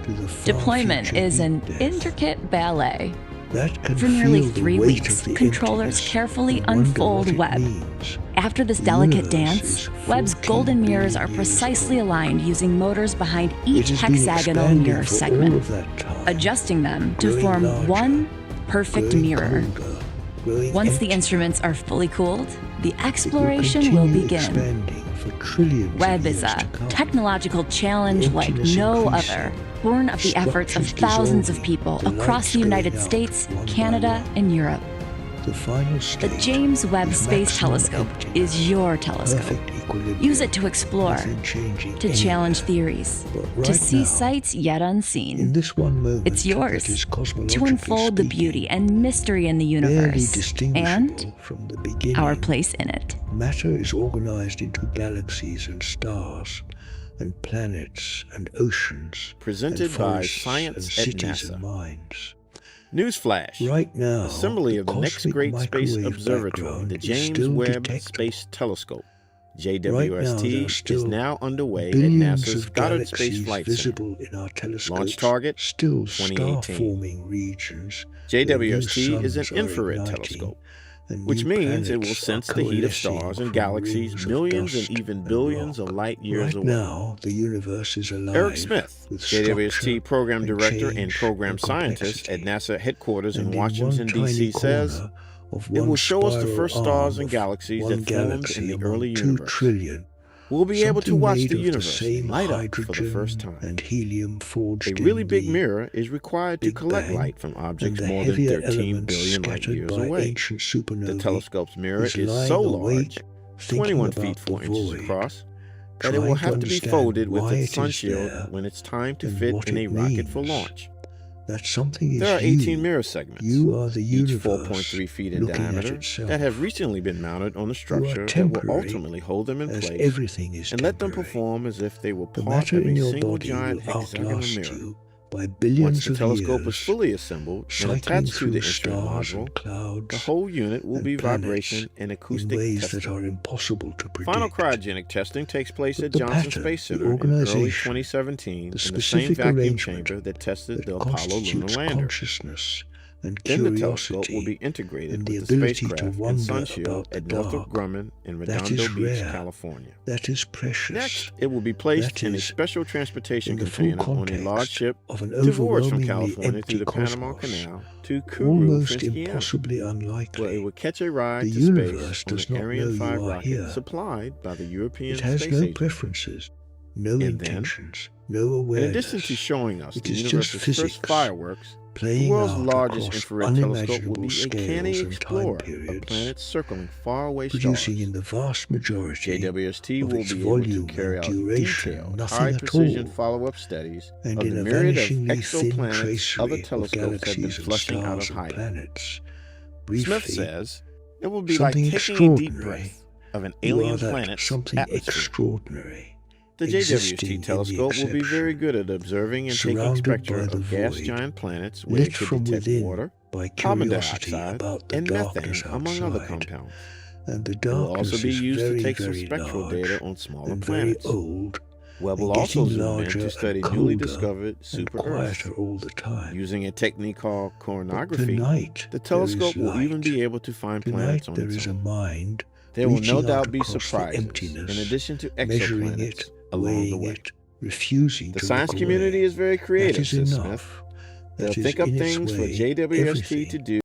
to the far Deployment future is an heat death. intricate ballet. That can For nearly feel the 3 weight weeks, of the controllers emptiness carefully and wonder unfold what it Webb. means. After this The delicate universe dance, is Webb's 14 golden mirrors billion are years precisely old. aligned using motors behind It each has been hexagonal expanding mirror for all segment, of that time, adjusting them to growing form larger, one perfect growing mirror. colder, growing Once the empty. instruments are fully cooled, the It will exploration will continue begin. expanding for trillions Webb of is years a to come. technological challenge The like emptiness no increasing, other, born of the efforts of structures thousands of dissolving, people the across lights the United going out States, one by Canada, one. and Europe. The final The state James Webb is Space maximum Telescope emptiness, is your telescope. perfect equilibrium, Use it to explore, nothing changing to challenge anywhere. theories, But to right see now, sights yet in unseen. this one moment It's yours that is to cosmologically unfold the speaking, beauty and mystery in the barely universe distinguishable and from the beginning, our place in it. matter is organized into galaxies and stars and planets and oceans Presented and by forests Science and at cities NASA. and mines. Newsflash. Right now, Assembly of the next cosmic great space microwave observatory, background the is James still Webb detectable. Space Telescope, Right now, there are JWST, still is now underway at billions NASA's of Goddard Space galaxies Flight Center. visible in our telescopes, Launch target, still 2018. star-forming regions where new JWST is an suns are infrared igniting telescope, and which new means it will planets sense are the heat of coalescing stars and from galaxies rings of millions dust and even and billions rock. of light years Right away. now, the universe is alive Eric Smith, with JWST structure Program and Director and change Program and Scientist at complexity. NASA headquarters in And Washington, one D.C. tiny says, corner of it one will show us the spiral first stars arm and of galaxies one that formed galaxy in the among early 2 universe. trillion, We'll be able to something watch made the of universe same light up for the hydrogen first time. and helium forged A really in big the mirror is required to Big collect Bang, light from and objects the more than heavier 13 elements billion light scattered years by away. ancient The supernovae telescope's mirror is is lying so awake, large, thinking 21 about feet the 4 inches void, across, that it trying will to have to be understand folded with why its it sun is shield there when it's time to and fit what in a it rocket for means. launch. That something is There are you. 18 mirror segments, You are the each universe 4.3 feet in looking at diameter, itself. that have recently been mounted on the You are structure that will temporary, ultimately hold them in as place everything is and let them temporary. perform as if they were The part matter of in a your single body giant will hexagonal outlast mirror. you by Once billions the of telescope years, is fully assembled and cycling attached to through the instrument stars module, and clouds the whole unit will and be planets vibration and in acoustic ways tested. that are impossible to predict. Final cryogenic testing takes place But at the Johnson pattern, Space the Center in early organization, 2017 the in the same specific vacuum arrangement chamber that tested that the Apollo lunar constitutes lander. consciousness and Then the telescope will be curiosity integrated and the with the ability to spacecraft and wonder sun shield about the at Northrop dark. Grumman in That Redondo is Beach, rare. California. That is precious. Next, it will be placed That in a is, special transportation in the full container on a large context ship of an divorced from overwhelmingly California through empty the Panama cosmos, Canal to Kourou, almost French Guiana, impossibly where it unlikely. would catch a ride The to universe space on does an not know Ariane 5 you are rocket here. supplied by the European It has Space no Agency. preferences, no And then, intentions, no in awareness. addition to showing us It the is just universe's physics, first fireworks, the playing world's out largest across infrared telescope will be unimaginable a canny scales and time explorer of periods, planets circling faraway producing stars. in the vast majority JWST of will its be able to volume carry and out duration detailed, nothing at high-precision all, follow-up studies and of in the a myriad of vanishingly thin exoplanets other tracery of telescopes have been galaxies and flushing out stars of and hiding. planets. Smith Briefly, says it will be like something taking a deep extraordinary. breath of an You are alien that planet's something atmosphere. extraordinary. The existing JWST in the telescope will be very exception, good at observing and taking surrounded spectra by the of gas void, giant planets where lit it could from detect within water, by carbon curiosity dioxide, about the and methane, darkness among other outside. compounds. And the It will darkness also be is used very, to take some very spectral large data on smaller and very planets. old, Webb and will also getting zoom in larger to study and newly colder discovered and super-Earths. quieter all the time. Using a technique called But coronagraphy, tonight the there is telescope will even light. be able to find Tonight planets on there its is a own. mind There will no reaching out doubt be across the surprises, emptiness, in addition to measuring exoplanets, it, along the weighing way. it, refusing The to science look community away. is very That creative, is says enough. Smith. That They'll is think up in its things for way JWST everything to do